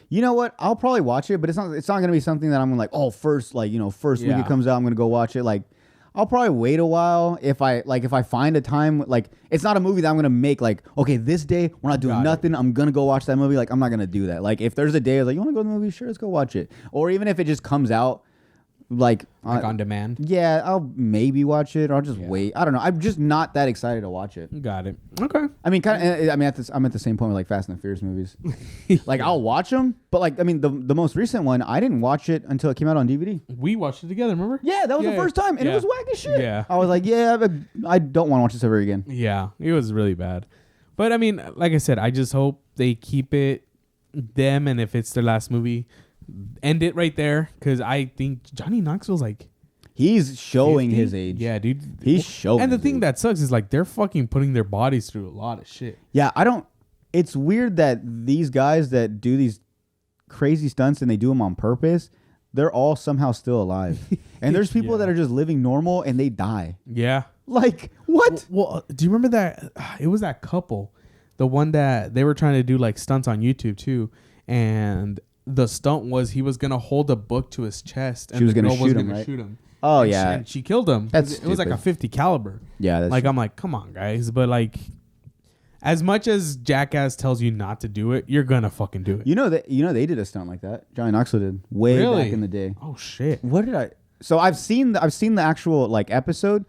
You know what? I'll probably watch it, but it's not gonna be something that I'm gonna like. Oh, first week it comes out, I'm gonna go watch it. Like, I'll probably wait a while if I find a time. Like, it's not a movie that I'm gonna make like, okay, this day we're not doing nothing, I'm gonna go watch that movie. Like, I'm not gonna do that. Like, if there's a day I was like, you wanna go to the movie? Sure, let's go watch it. Or even if it just comes out like on demand. Yeah, I'll maybe watch it, or I'll just wait. I don't know. I'm just not that excited to watch it. Got it. Okay. I mean, I'm at the same point with like Fast and the Furious movies. Like, I'll watch them, but like, I mean, the most recent one, I didn't watch it until it came out on DVD. We watched it together, remember? Yeah, that was the first time, and it was whack as shit. Yeah. I was like, I don't want to watch this ever again. Yeah, it was really bad. But I mean, like I said, I just hope they keep it them, and if it's their last movie, end it right there, because I think Johnny Knoxville's like, he's showing 50? his age. Yeah, dude. He's showing. And the thing that sucks is like they're fucking putting their bodies through a lot of shit. Yeah, it's weird that these guys that do these crazy stunts and they do them on purpose, they're all somehow still alive. And there's people that are just living normal and they die. Yeah. Like, what? Well, do you remember that? It was that couple, the one that they were trying to do like stunts on YouTube too, and the stunt was he was gonna hold a book to his chest, and the girl was gonna shoot him. Oh, yeah. And she killed him. That's it was like a .50 caliber. Yeah, that's like, I'm like, come on, guys. But like, as much as Jackass tells you not to do it, you're gonna fucking do it. You know they did a stunt like that. Johnny Knoxville did way Really? back in the day. Oh shit. What did I? So I've seen the actual like episode.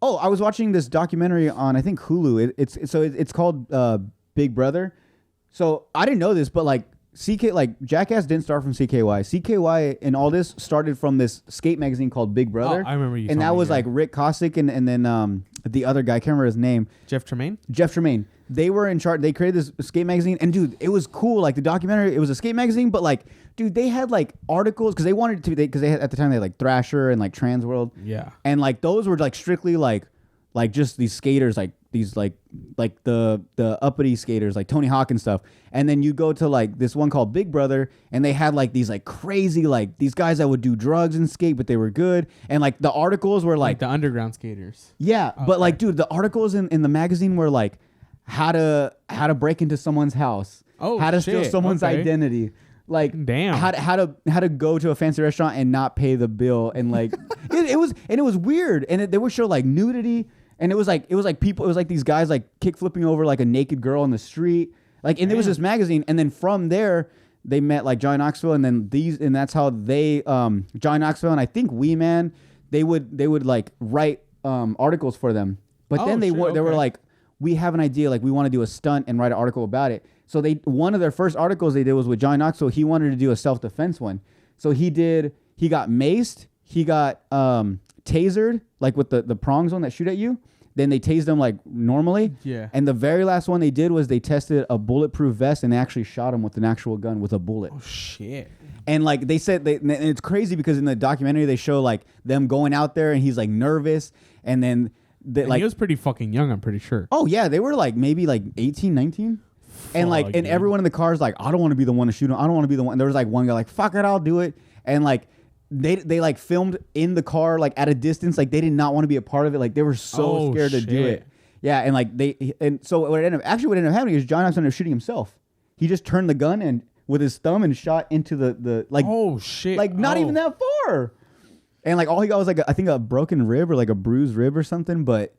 Oh, I was watching this documentary on I think Hulu. It's called Big Brother. So I didn't know this, but like Jackass didn't start from CKY. CKY and all this started from this skate magazine called Big Brother. Oh, I remember you. And that was like Rick Kosick and then the other guy, I can't remember his name. Jeff Tremaine. They were in charge. They created this skate magazine, and dude, it was cool. Like the documentary, it was a skate magazine, but like, dude, they had like articles because they wanted it to be because they had at the time they had like Thrasher and like Trans World. Yeah. And like those were like strictly like just these skaters, like these like the uppity skaters like Tony Hawk and stuff. And then you go to like this one called Big Brother, and they had like these like crazy like these guys that would do drugs and skate, but they were good. And like the articles were like the underground skaters. Yeah, but like, dude, the articles in the magazine were like how to break into someone's house, how to steal someone's identity, like damn, how to go to a fancy restaurant and not pay the bill, and like it was weird, and they would show like nudity, and it was like people, it was like these guys like kick flipping over like a naked girl on the street, like, and there was this magazine, and then from there they met like Johnny Knoxville, and then and that's how they Johnny Knoxville and I think Wee Man, they would like write articles for them, but then they were like, we have an idea, like we want to do a stunt and write an article about it. So one of their first articles they did was with Johnny Knoxville. He wanted to do a self-defense one. So he got maced, he got tasered, like with the prongs on that shoot at you. Then they tased him like normally. Yeah. And the very last one they did was they tested a bulletproof vest, and they actually shot him with an actual gun with a bullet. Oh shit. And like they said, and it's crazy because in the documentary they show like them going out there, and he's like nervous, and then like he was pretty fucking young, I'm pretty sure. Oh yeah, they were like maybe like 18, 19. And like, and everyone in the car is like, I don't want to be the one to shoot him. I don't want to be the one. And there was like one guy like, fuck it, I'll do it. And like, they like filmed in the car, like at a distance. Like they did not want to be a part of it. Like they were so scared to do it. Yeah. And like so what ended up happening is John Knoxville ended up shooting himself. He just turned the gun and with his thumb and shot into the like, oh shit. Like not even that far. And like all he got was like, I think a broken rib or like a bruised rib or something. But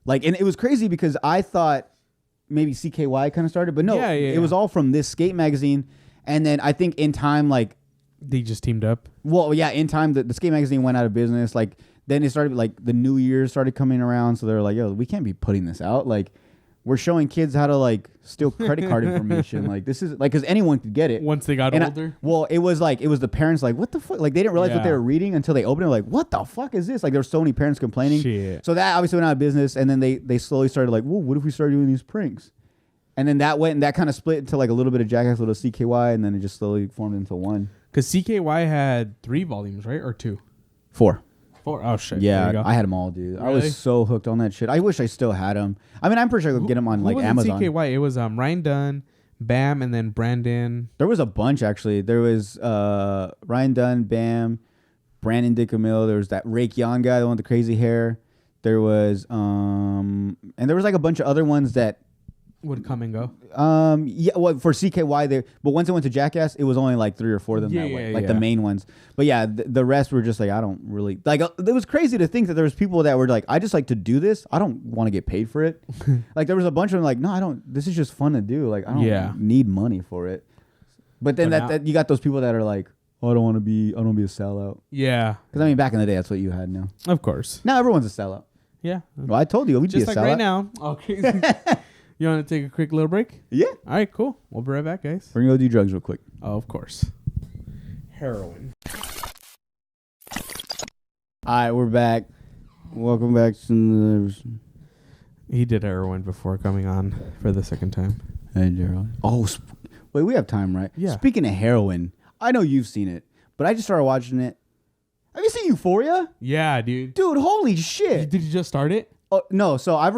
like, and it was crazy because I thought maybe CKY kind of started, but no, it was all from this skate magazine. And then I think in time, like they just teamed up. Well, yeah, in time the skate magazine went out of business. Like then it started, like the New Year started coming around, so they're like, yo, we can't be putting this out. Like we're showing kids how to like steal credit card information. Like this is like, because anyone could get it once they got older. Well, it was the parents like, what the fuck? Like they didn't realize what they were reading until they opened it. Like, what the fuck is this? Like there were so many parents complaining. Shit. So that obviously went out of business, and then they slowly started like, well, what if we started doing these pranks? And then that kind of split into like a little bit of Jackass, a little CKY, and then it just slowly formed into one. Because CKY had 3 volumes, right? Or 2? 4. 4. Oh shit. Yeah, I had them all, dude. Really? I was so hooked on that shit. I wish I still had them. I mean, I'm pretty sure I could get them on like Amazon. CKY? It was Ryan Dunn, Bam, and then Brandon. There was a bunch actually. There was Ryan Dunn, Bam, Brandon Dickamil. There was that Rake Yon guy, the one with the crazy hair. There was and there was like a bunch of other ones that would come and go. Yeah, well, for CKY but once it went to Jackass, it was only like 3 or 4 of them that way, like the main ones. But yeah, the rest were just like, I don't really like. It was crazy to think that there was people that were like, I just like to do this. I don't want to get paid for it. Like there was a bunch of them like, no, I don't. This is just fun to do. Like I don't need money for it. But then that you got those people that are like, oh, I don't want to be a sellout. Yeah. Because I mean, back in the day, that's what you had now. Of course. Now everyone's a sellout. Yeah. Well, I told you we'd just be a sellout. Just like right now. Okay. You want to take a quick little break? Yeah. All right, cool. We'll be right back, guys. We're going to go do drugs real quick. Oh, of course. Heroin. All right, we're back. Welcome back to the... He did heroin before coming on for the second time. Hey, Gerald. Oh, wait, we have time, right? Yeah. Speaking of heroin, I know you've seen it, but I just started watching it. Have you seen Euphoria? Yeah, dude. Dude, holy shit. Did you just start it? Oh no! So I'm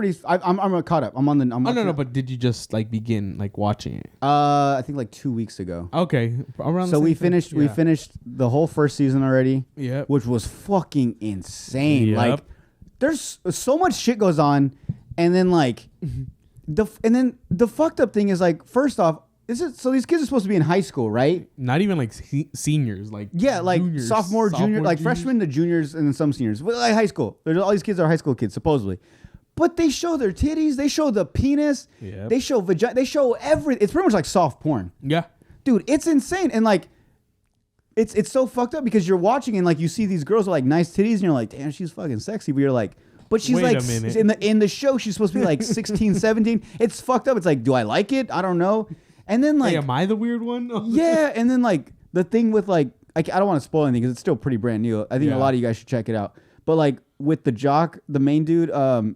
caught up. I'm on the. No. But did you just like begin like watching it? I think like 2 weeks ago. Okay, around. So we finished. We finished the whole first season already. Yeah. Which was fucking insane. Yep. Like, there's so much shit goes on, and then like, the fucked up thing is like, first off, so these kids are supposed to be in high school, right? Not even like seniors, like like juniors, sophomore, junior, like juniors. freshmen to juniors, and then some seniors. Well, like high school. There's all these kids are high school kids supposedly, But they show their titties, they show the penis, Yep. they show vagina, they show everything. It's pretty much like soft porn. Yeah. Dude, it's insane. And like, it's so fucked up because you're watching and like you see these girls with like nice titties and you're like, damn, she's fucking sexy. But you're like, but she's Wait like, a minute. in the show, she's supposed to be like 16, 17. It's fucked up. It's like, do I like it? I don't know. And then like, Hey, am I the weird one? yeah. And then like the thing with like, I don't want to spoil anything because it's still pretty brand new. I think a lot of you guys should check it out. But like with the jock, the main dude,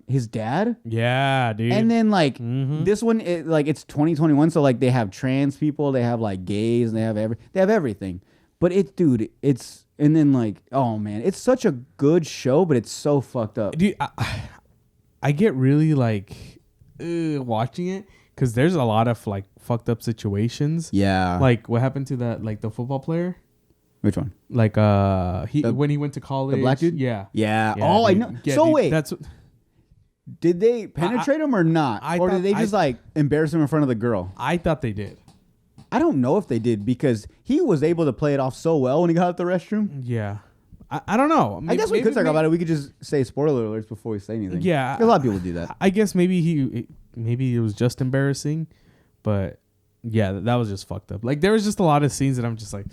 his dad. Yeah, dude. And then like this one, it's 2021, so like they have trans people, they have like gays, and they have everything. But and then like, oh man, it's such a good show, but it's so fucked up. Dude, I get really like watching it because there's a lot of like fucked up situations. Yeah. Like what happened to that like the football player? Which one? Like when he went to college. The black dude? Yeah. Yeah. Yeah, Oh, dude. I know. Yeah, So dude, wait, that's did they penetrate him or not? Or did they just like embarrass him in front of the girl? I thought they did. I don't know if they did because he was able to play it off so well when he got out the restroom. Yeah. I don't know. I guess we could talk about it. We could just say spoiler alerts before we say anything. Yeah. 'Cause a lot of people do that. I guess maybe it was just embarrassing, but yeah, that was just fucked up. Like there was just a lot of scenes that I'm just like,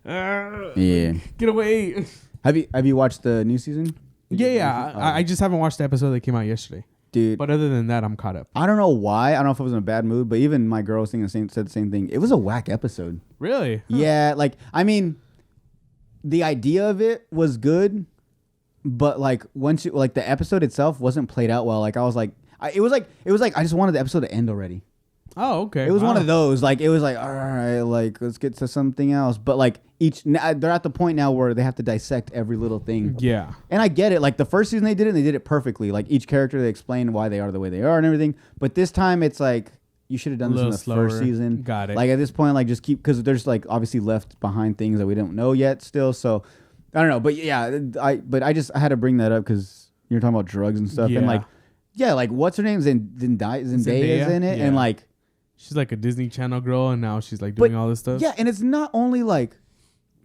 Yeah. get away. Have you watched the new season? Yeah. I just haven't watched the episode that came out yesterday. Dude, But other than that, I'm caught up. I don't know why. I don't know if I was in a bad mood, but even my girl was said the same thing. It was a whack episode. Really? Huh. Yeah, like I mean, the idea of it was good, but like once you like the episode itself wasn't played out well. Like I was like, it was like I just wanted the episode to end already. Oh, okay. It was one Wow. of those. Like it was like, all right, like let's get to something else. But like they're at the point now where they have to dissect every little thing. Yeah. And I get it. Like the first season they did it, and they did it perfectly. Like each character, they explained why they are the way they are and everything. But this time, it's like you should have done this in the slower. first season. Got it. Like at this point, like just keep because there's like obviously left behind things that we don't know yet still. So I don't know. But yeah, I had to bring that up because you're talking about drugs and stuff. Yeah. And like like what's her name? Zendaya is in it, Yeah. and like. She's like a Disney Channel girl, and now she's like doing all this stuff. Yeah, and it's not only like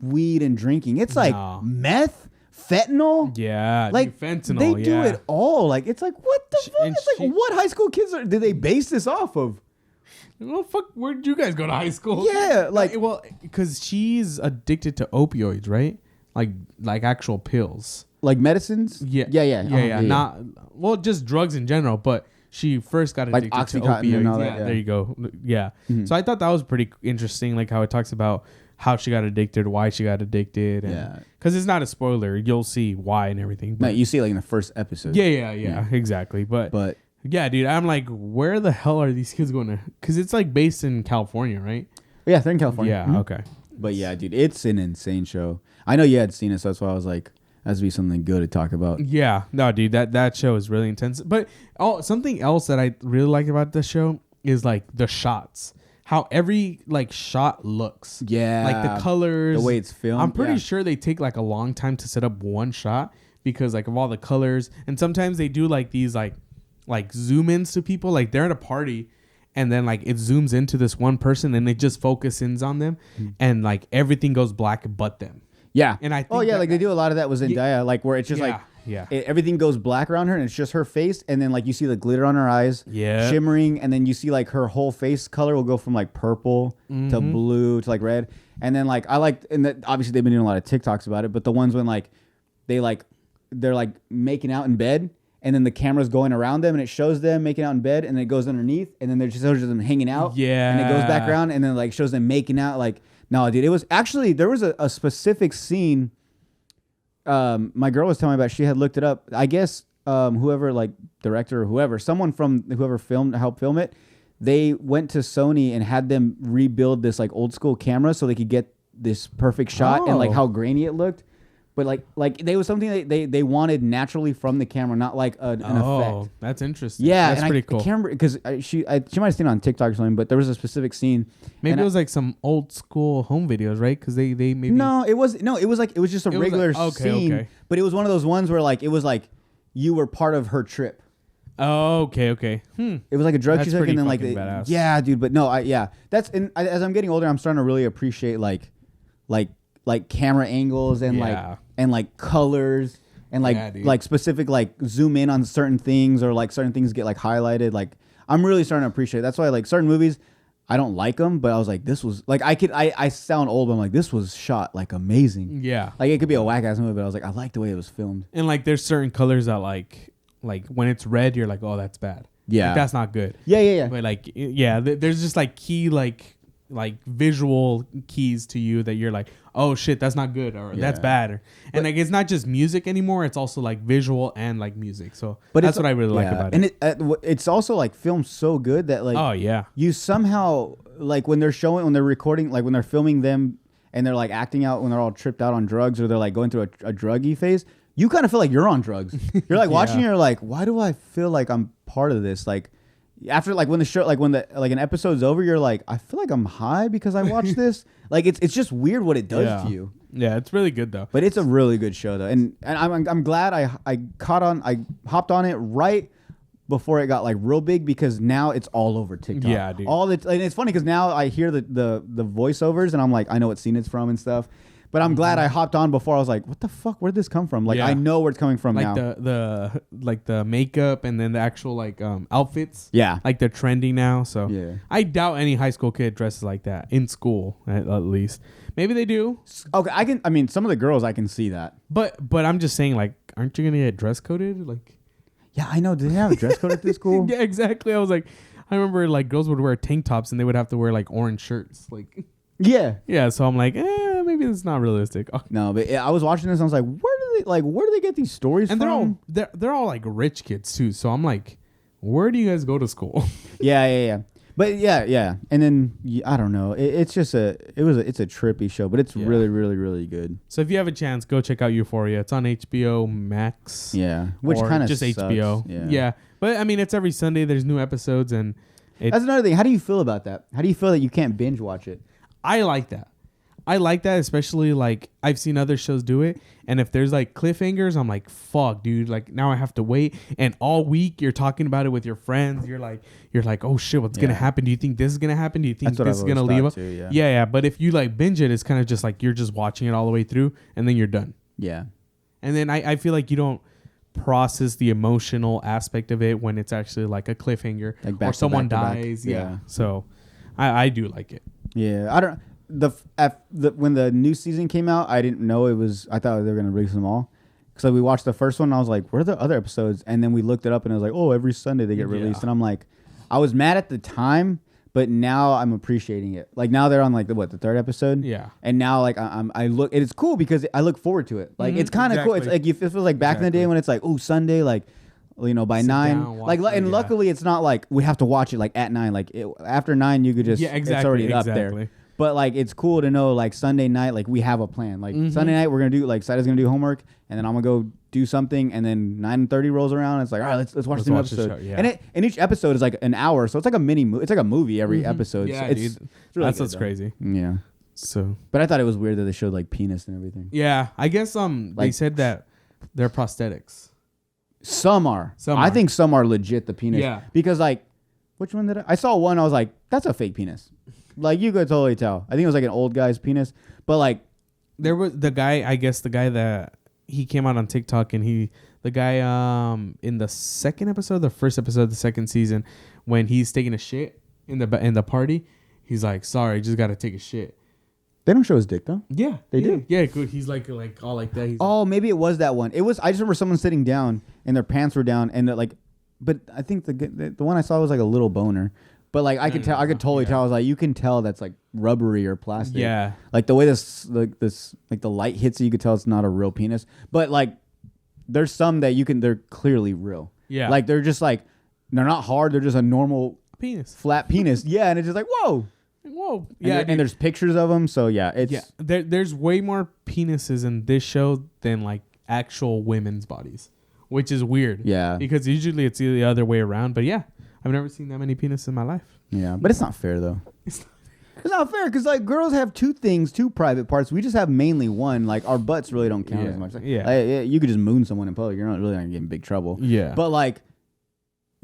weed and drinking. It's like meth, fentanyl. Yeah, Like fentanyl. they do it all. Like it's like what the fuck? and It's like what high school kids did they base this off of? Well, fuck, where did you guys go to high school? Yeah, like well, because she's addicted to opioids, right? Like actual pills. like medicines. Yeah, Yeah. Not well, just drugs in general, but. She first got Like addicted to Oxycontin opioids. and all that, Yeah, yeah. there you go. Yeah. Mhm. So I thought that was pretty interesting, like how it talks about how she got addicted, why she got addicted. Yeah. Because it's not a spoiler. You'll see why and everything. No, But you see it like in the first episode. yeah, exactly. But yeah, dude, I'm like, where the hell are these kids going to? Because it's like based in California, right? Yeah, they're in California. Yeah, Mhm. okay. But yeah, dude, it's an insane show. I know you had seen it, so that's why I was like, has to be something good to talk about. Yeah, no, dude, that show is really intense. But something else that I really like about the show is like the shots, how every like shot looks. Yeah, like the colors, the way it's filmed. I'm pretty sure they take like a long time to set up one shot because like of all the colors, and sometimes they do like these like zoom ins to people, like they're at a party. And then like it zooms into this one person and it just focuses on them, and like everything goes black but them. Yeah. And I think like they do a lot of that with Zendaya, like where it's just everything goes black around her and it's just her face, and then like you see the glitter on her eyes, shimmering, and then you see like her whole face color will go from like purple to blue to like red, and then like obviously they've been doing a lot of TikToks about it, but the ones when like they're like making out in bed, and then the camera's going around them and it shows them making out in bed, and then it goes underneath, and then there's just them hanging out, and it goes back around, and then like shows them making out like. No, dude, it was actually, there was a specific scene my girl was telling me about. She had looked it up. I guess whoever, like director or whoever, someone from whoever helped film it, they went to Sony and had them rebuild this like old school camera so they could get this perfect shot and like how grainy it looked. But like they was something they wanted naturally from the camera, not like an effect. Oh, that's interesting. Yeah, that's pretty cool. I can't remember because she might have seen it on TikTok or something, but there was a specific scene. Maybe it was like some old school home videos, right? Because they maybe it was just a regular scene, but it was one of those ones where like it was like you were part of her trip. Oh, okay. It was like a drug That's she took, and then like badass. yeah, dude. But no, that's as I'm getting older, I'm starting to really appreciate like camera angles and like colors and like specific like zoom in on certain things or like certain things get like highlighted. Like I'm really starting to appreciate it. That's why like certain movies I don't like them, but I was like, this was like I sound old, but I'm like, this was shot like amazing. Yeah, like it could be a whack ass movie, but I was like, I like the way it was filmed. And like there's certain colors that like when it's red, you're like, oh, that's bad. Yeah, like, that's not good. Yeah. But like there's just like key like visual keys to you that you're like, oh shit, that's not good or that's bad. And like it's not just music anymore, it's also like visual and like music. So but that's what I really like about it. And it's also like filmed so good that like, oh yeah, you somehow like when they're recording, like when they're filming them and they're like acting out when they're all tripped out on drugs or they're like going through a druggy phase, you kind of feel like you're on drugs. You're like watching, you're like, why do I feel like I'm part of this? Like after like when the show, like when the like an episode's over, you're like, I feel like I'm high because I watched this. Like it's just weird what it does to you. Yeah, it's really good though. But it's a really good show though, and I'm glad I hopped on it right before it got like real big because now it's all over TikTok. Yeah, dude. And it's funny because now I hear the voiceovers and I'm like, I know what scene it's from and stuff. But I'm glad I hopped on before. I was like, what the fuck? Where'd this come from? Like, I know where it's coming from like now. the makeup and then the actual like outfits. Yeah. Like they're trending now. So yeah. I doubt any high school kid dresses like that in school at least. Maybe they do. Okay, I mean, some of the girls I can see that. But I'm just saying, like, aren't you gonna get dress coded? Like, yeah, I know. Did they have a dress code at this school? Yeah, exactly. I was like, I remember like girls would wear tank tops and they would have to wear like orange shirts. Like, yeah. So I'm like, maybe it's not realistic. No, but I was watching this and I was like, where do they get these stories and from? They're all like rich kids too. So I'm like, where do you guys go to school? Yeah. But yeah. And then I don't know. It's a trippy show, but it's really, really, really good. So if you have a chance, go check out Euphoria. It's on HBO Max. Yeah, which kind of just sucks. HBO. Yeah, but I mean, it's every Sunday. There's new episodes, and that's another thing. How do you feel about that? How do you feel that you can't binge watch it? I like that. Especially like I've seen other shows do it. And if there's like cliffhangers, I'm like, fuck, dude. Like now I have to wait. And all week you're talking about it with your friends. You're like, oh shit, what's gonna happen? Do you think this is gonna happen? Do you think this is gonna leave up? Yeah. But if you like binge it, it's kind of just like you're just watching it all the way through and then you're done. Yeah. And then I feel like you don't process the emotional aspect of it when it's actually like a cliffhanger like or someone dies. Yeah. So I do like it. Yeah. I don't. When the new season came out, I didn't know it was. I thought they were gonna release them all. So we watched the first one, and I was like, "Where are the other episodes?" And then we looked it up, and it was like, "Oh, every Sunday they get released." And I'm like, I was mad at the time, but now I'm appreciating it. Like now they're on like the third episode. Yeah. And now like I look, and it's cool because I look forward to it. Like it's kind of cool. It's like it feels like back in the day when it's like, oh, Sunday, like. By sit 9, down, like, and luckily it's not like we have to watch it like at 9. Like after 9, you could just it's already up there. But like it's cool to know like Sunday night, like we have a plan. Like Sunday night we're gonna do like Sida's gonna do homework, and then I'm gonna go do something, and then 9:30 rolls around. And it's like all right, let's watch the new episode. And each episode is like an hour, so it's like a mini movie. It's like a movie every episode. Yeah, so it's really that's what's crazy. Yeah. So, but I thought it was weird that they showed like penis and everything. Yeah, I guess they said that they're prosthetics. Some are. I think some are legit the penis. Yeah. Because like, which one did I saw one? I was like, that's a fake penis. Like you could totally tell. I think it was like an old guy's penis. But like, there was the guy that he came out on TikTok, and the guy in the second episode, the first episode of the second season, when he's taking a shit in the party, he's like, sorry, just gotta take a shit. They don't show his dick though. Yeah, they do. Yeah, good. He's like all like that. Maybe it was that one. It was. I just remember someone sitting down and their pants were down, and but I think the one I saw was like a little boner. But like I could totally tell. I was like, you can tell that's like rubbery or plastic. Yeah. Like the way this like the light hits it, you could tell it's not a real penis. But like, there's some that they're clearly real. Yeah. Like they're just like they're not hard. They're just a normal penis, flat penis. Yeah, and it's just like whoa. Yeah, and there's pictures of them, so it's there's way more penises in this show than like actual women's bodies, which is weird. Yeah, because usually it's the other way around. But yeah, I've never seen that many penises in my life. Yeah, but it's not fair though. It's not fair because like girls have two private parts. We just have mainly one. Like our butts really don't count as much. Like, you could just moon someone in public. You're not really gonna get in big trouble. Yeah, but like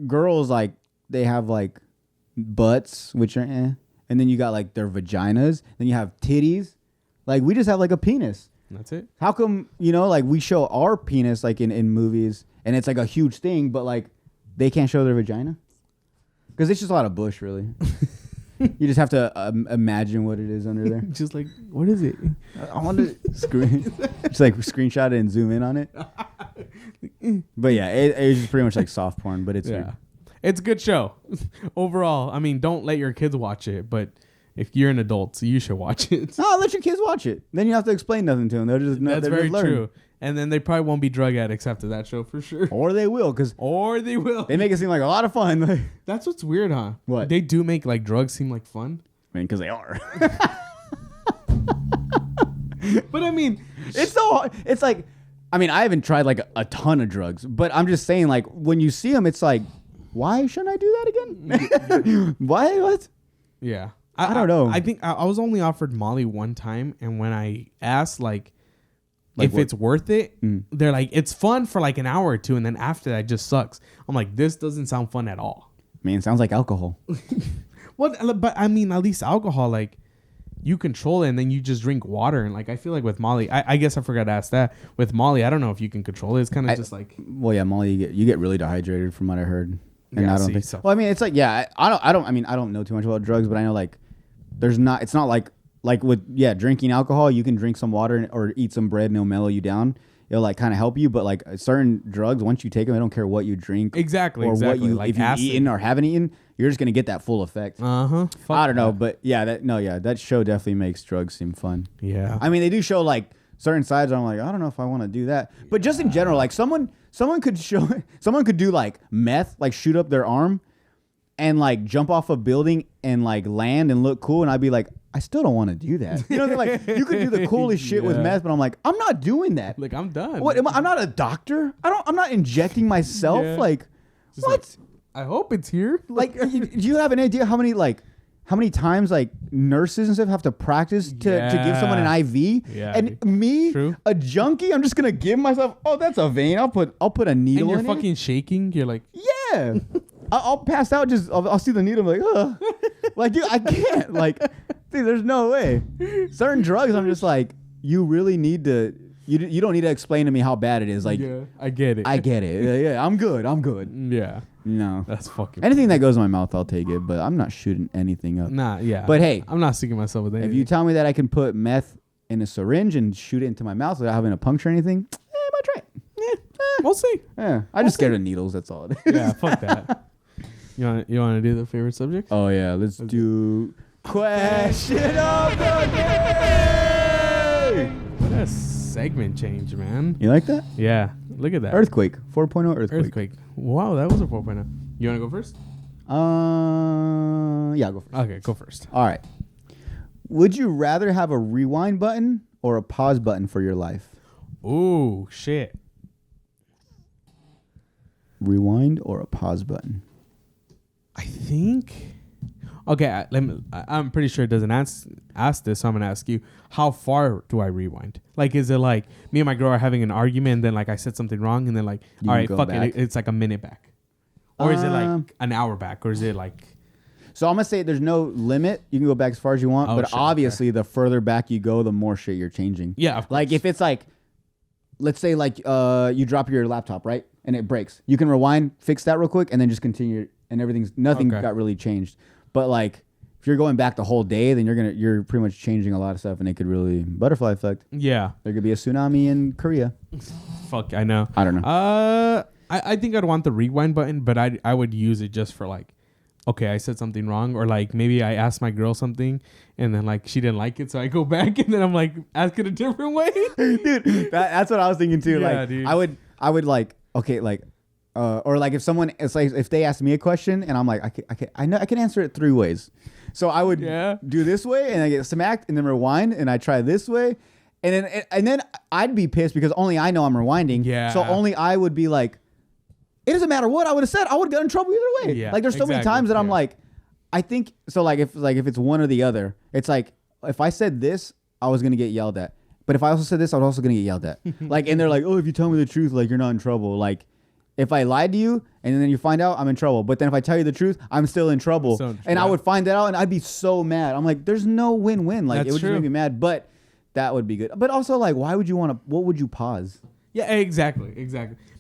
girls, like they have like butts, which are and then you got like their vaginas. Then you have titties. Like we just have like a penis. That's it. How come, like we show our penis like in movies and it's like a huge thing, but like they can't show their vagina? Because it's just a lot of bush, really. You just have to imagine what it is under there. Just like, what is it? I want to just like screenshot it and zoom in on it. But yeah, it's just pretty much like soft porn, but it's weird. It's a good show. Overall, I mean, don't let your kids watch it, but if you're an adult, you should watch it. No, let your kids watch it. Then you don't have to explain nothing to them. They'll just That's they'll very just learn. true. And then they probably won't be drug addicts after that show for sure. Or they will, they make it seem like a lot of fun. That's what's weird, huh? What? They do make like drugs seem like fun. I mean, because they are. But I mean, it's so hard. It's like, I mean, I haven't tried like a ton of drugs, but I'm just saying, like, when you see them, it's like, why shouldn't I do that again? Why? What? Yeah. I don't know. I think I was only offered Molly one time, and when I asked like if what? it's worth it, they're like, it's fun for like an hour or two, and then after that, it just sucks. I'm like, this doesn't sound fun at all. I mean, it sounds like alcohol. Well, but I mean, at least alcohol, like you control it, and then you just drink water, and like I feel like with Molly, I guess I forgot to ask that. With Molly, I don't know if you can control it. It's kind of just like, well, yeah, Molly, you get really dehydrated from what I heard, and Yeah, I don't see, think. so- Well, I mean, it's like, yeah, I mean, I don't know too much about drugs, but I know like, it's not like with drinking alcohol, you can drink some water or eat some bread and it'll mellow you down. It'll like kind of help you, but like certain drugs, once you take them, I don't care what you drink, exactly, or what you like if you've acid. eaten or haven't eaten, you're just gonna get that full effect. I don't know, but yeah, that show definitely makes drugs seem fun. Yeah. I mean, they do show like certain sides. I'm like, I don't know if I want to do that, but just in general, like someone could do like meth, like shoot up their arm, and like jump off a building and like land and look cool, and I'd be like, I still don't want to do that. You know, they're like, you could do the coolest shit with meth, but I'm like, I'm not doing that. Like, I'm done. What? I'm not a doctor. I'm not injecting myself. Yeah. Like, Just what? like, I hope it's here. Like, do you have an idea how many times like nurses and stuff have to practice to give someone an IV? Yeah. And me, True. a junkie, I'm just gonna give myself. Oh, that's a vein. I'll put a needle and you're in fucking shaking. You're like, it. Yeah. I'll pass out. I'll see the needle. I'm like, ugh. Like, dude, I can't. Like, dude, there's no way. Certain drugs, I'm just like, you really need to. You don't need to explain to me how bad it is. Like, yeah, I get it. I get it. Yeah, I'm good. Yeah. No. That's fucking. Anything that goes in my mouth, I'll take it. But I'm not shooting anything up. Nah, yeah. But hey, I'm not sticking myself with anything. if you tell me that I can put meth in a syringe and shoot it into my mouth without having to puncture anything, I might try it. We'll see. Yeah, I'm just scared of needles. That's all it is. Yeah, fuck that. You want to do the favorite subject? Oh yeah, let's do question of the day. What a segment change, man. You like that? Yeah, look at that. Earthquake 4.0 earthquake. Wow, that was a 4.0. You want to go first? Yeah, go first. Okay, go first. All right. Would you rather have a rewind button or a pause button for your life? Ooh, shit. Rewind or a pause button? I think. Okay, I'm pretty sure it doesn't ask this, so I'm gonna ask you: how far do I rewind? Like, is it like me and my girl are having an argument, and then like I said something wrong, and then like, You all can right, go fuck back? it, it's like a minute back, or is it like an hour back, or is it like? So I'm gonna say there's no limit. You can go back as far as you want, Oh, but shit, obviously the further back you go, the more shit you're changing. Yeah, of Like course. if it's like, let's say like you drop your laptop, right, and it breaks, you can rewind, fix that real quick, and then just continue, and nothing Okay. got really changed. But like if you're going back the whole day, then you're pretty much changing a lot of stuff, and it could really butterfly effect. Yeah, There could be a tsunami in Korea. fuck, I know. I don't know. I think I'd want the rewind button, but I would use it just for like, okay, I said something wrong, or like maybe I asked my girl something and then like she didn't like it, so I go back and then I'm like, ask it a different way. Dude, that's what I was thinking too. Yeah, like dude. I would like, okay, like or like if someone, it's like if they ask me a question and I'm like, I know I can answer it 3 ways. So I would do this way and I get smacked and then rewind and I try this way. And then I'd be pissed because only I know I'm rewinding. Yeah. So only I would be like, it doesn't matter what I would have said. I would have gotten in trouble either way. Yeah, Like there's so many exactly, times that I'm yeah. like, I think so. Like if it's one or the other, it's like if I said this, I was gonna get yelled at. But if I also said this, I was also gonna get yelled at. Like, and they're like, oh, if you tell me the truth, like you're not in trouble. Like, if I lied to you and then you find out, I'm in trouble. But then if I tell you the truth, I'm still in trouble. And I would find that out and I'd be so mad. I'm like, there's no win-win. Like That's it would just true. make me mad. But That would be good. But also, like, why would you want to? What would you pause? Yeah, exactly.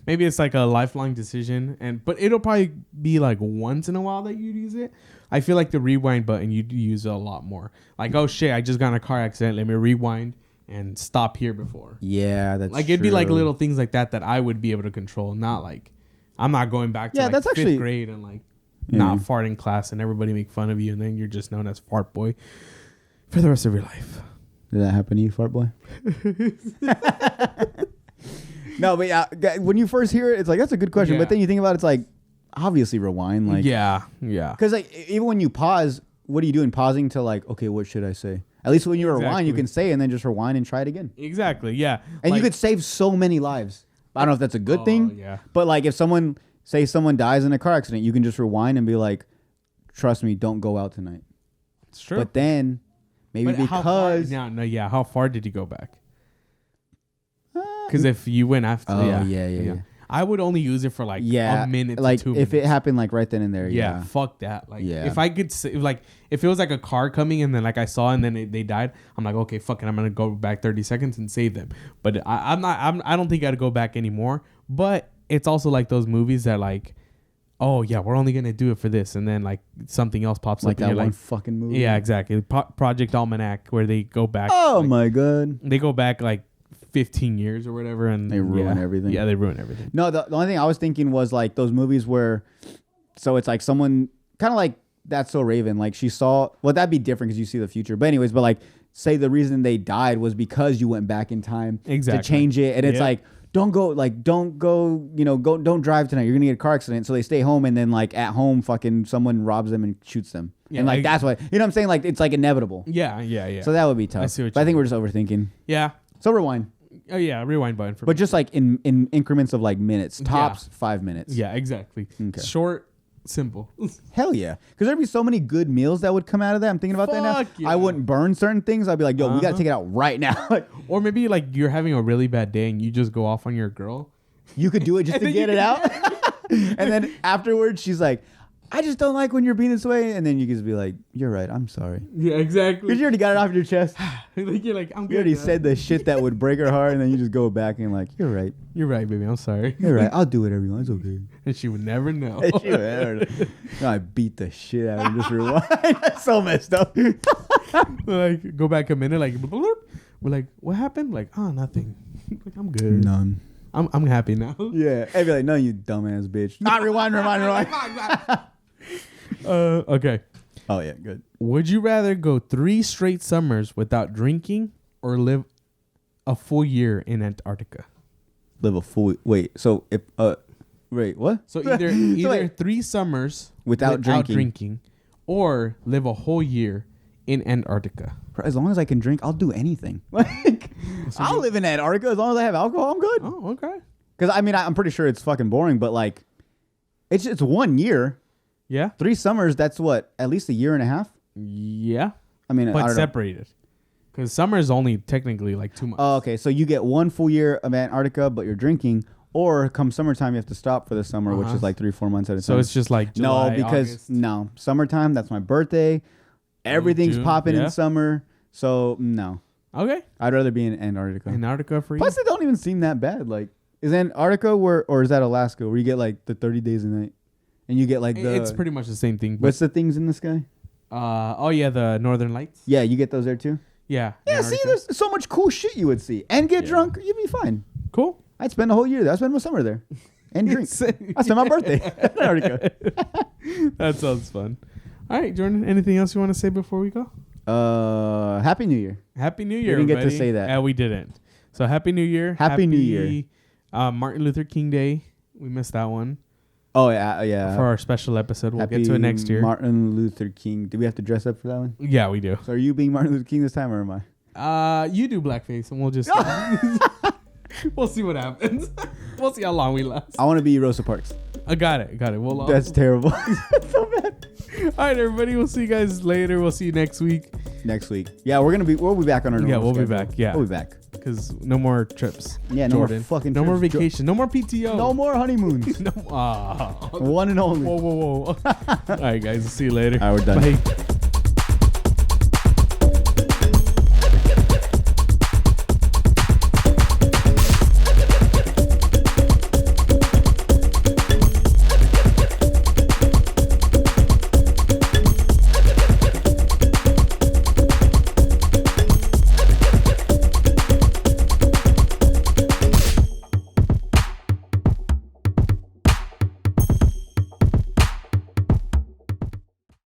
Maybe it's like a lifelong decision, but it'll probably be like once in a while that you'd use it. I feel like the rewind button you'd use it a lot more. Like, oh shit, I just got in a car accident. Let me rewind and stop here before. Yeah, that's like it'd be like little things like that I would be able to control. Not like I'm not going back to like that's fifth actually, grade and like not fart in class and everybody make fun of you and then you're just known as fart boy for the rest of your life. Did that happen to you, fart boy? No, but yeah, when you first hear it, it's like that's a good question. But then you think about it, it's like obviously rewind. Like yeah. Because like even when you pause, what are you doing? Pausing to like, okay, what should I say? At least when you rewind, you can say and then just rewind and try it again. Exactly. Yeah. And you could save so many lives. I don't know if that's a good thing. Yeah. But like if someone dies in a car accident, you can just rewind and be like, trust me, don't go out tonight. It's true. But then maybe because how far did you go back? Because if you went after, yeah. I would only use it for like a minute, like to 2 minutes. If it happened like right then and there. Yeah, fuck that. Like if I could if it was like a car coming and then like I saw and then they died, I'm like, okay, fuck it, I'm gonna go back 30 seconds and save them. But I don't think I'd go back anymore. But it's also like those movies that like, oh yeah, we're only gonna do it for this, and then like something else pops like up. That and you're one like, fucking movie. Yeah, exactly. Project Almanac, where they go back. Oh like, my god. They go back like 15 years or whatever, and they ruin everything. Yeah, they ruin everything. No, the only thing I was thinking was like those movies where, so it's like someone kind of like That's So Raven. Like she saw, well, that'd be different because you see the future. But anyways, but like say the reason they died was because you went back in time to change it, and it's like. Don't go, don't drive tonight. You're going to get a car accident. So they stay home, and then, like, at home, fucking someone robs them and shoots them. Yeah, and, like, that's what, you know what I'm saying? Like, it's, like, inevitable. Yeah. So that would be tough. I think we're just overthinking. Yeah. So rewind. Oh, yeah, rewind button. But just, like, in increments of, like, minutes. Tops 5 minutes. Yeah, exactly. Okay. Short, simple. Hell yeah. Because there'd be so many good meals that would come out of that. I'm thinking about that now. Yeah. I wouldn't burn certain things. I'd be like, yo, we got to take it out right now. Or maybe, like, you're having a really bad day and you just go off on your girl. You could do it just to get it out. And then afterwards, she's like, I just don't like when you're being this way. And then you can just be like, you're right. I'm sorry. Yeah, exactly. Because you already got it off your chest. You're like, I'm good. You already said the shit that would break her heart. And then you just go back and like, you're right. You're right, baby. I'm sorry. You're right. I'll do it, everyone. It's okay. And she would never know. She would never know. No, I beat the shit out of her. Just rewind. That's so messed up. Like, go back a minute. Like, we're like, what happened? Like, oh, nothing. Like, I'm good. None. I'm happy now. Yeah. I'd be like, no, you dumbass bitch. Not rewind. Okay. Oh, yeah. Good. Would you rather go 3 straight summers without drinking or live a full year in Antarctica? Live a full... Wait. So, if... Wait, what? So, either 3 summers without drinking or live a whole year in Antarctica. As long as I can drink, I'll do anything. Like, I'll live in Antarctica as long as I have alcohol. I'm good. Oh, okay. Because I mean, I'm pretty sure it's fucking boring, but like, it's 1 year. Yeah. 3 summers. That's what, at least a year and a half. Yeah. I mean, but separated. Because summer is only technically like 2 months. Oh, okay. So you get 1 full year of Antarctica, but you're drinking. Or come summertime, you have to stop for the summer, which is like 3-4 months at a time. So it's just like July, no, because August. Summertime. That's my birthday. Everything's popping in summer. So no. Okay. I'd rather be in Antarctica. Antarctica for you. Plus, it don't even seem that bad. Like, is Antarctica or is that Alaska where you get like the 30 days a night, and you get like the? It's pretty much the same thing. What's the things in the sky? The Northern Lights. Yeah, you get those there too. Yeah. Yeah. Antarctica. See, there's so much cool shit you would see and get drunk. You'd be fine. Cool. I'd spend the whole year there. I spend my summer there, and drink. I spend my birthday in Antarctica. That sounds fun. All right, Jordan. Anything else you want to say before we go? Happy New Year. Happy New Year. We didn't get everybody. to say that. Yeah, we didn't. So Happy New Year. Happy New Year. Martin Luther King Day. We missed that one. Oh yeah. For our special episode, we'll get to it next year. Martin Luther King. Do we have to dress up for that one? Yeah, we do. So are you being Martin Luther King this time, or am I? You do blackface, and we'll just we'll see what happens. We'll see how long we last. I want to be Rosa Parks. I got it. We'll That's terrible. That's so bad. All right, everybody. We'll see you guys later. We'll see you next week. Yeah, we'll be back on our normal we'll schedule. be back. Yeah, we'll be back. Because no more trips. Yeah, Jordan. No more fucking no trips. more vacation. No more PTO. No more honeymoons. No. One and only. Whoa. All right, guys. See you later. All right, we're done. Bye.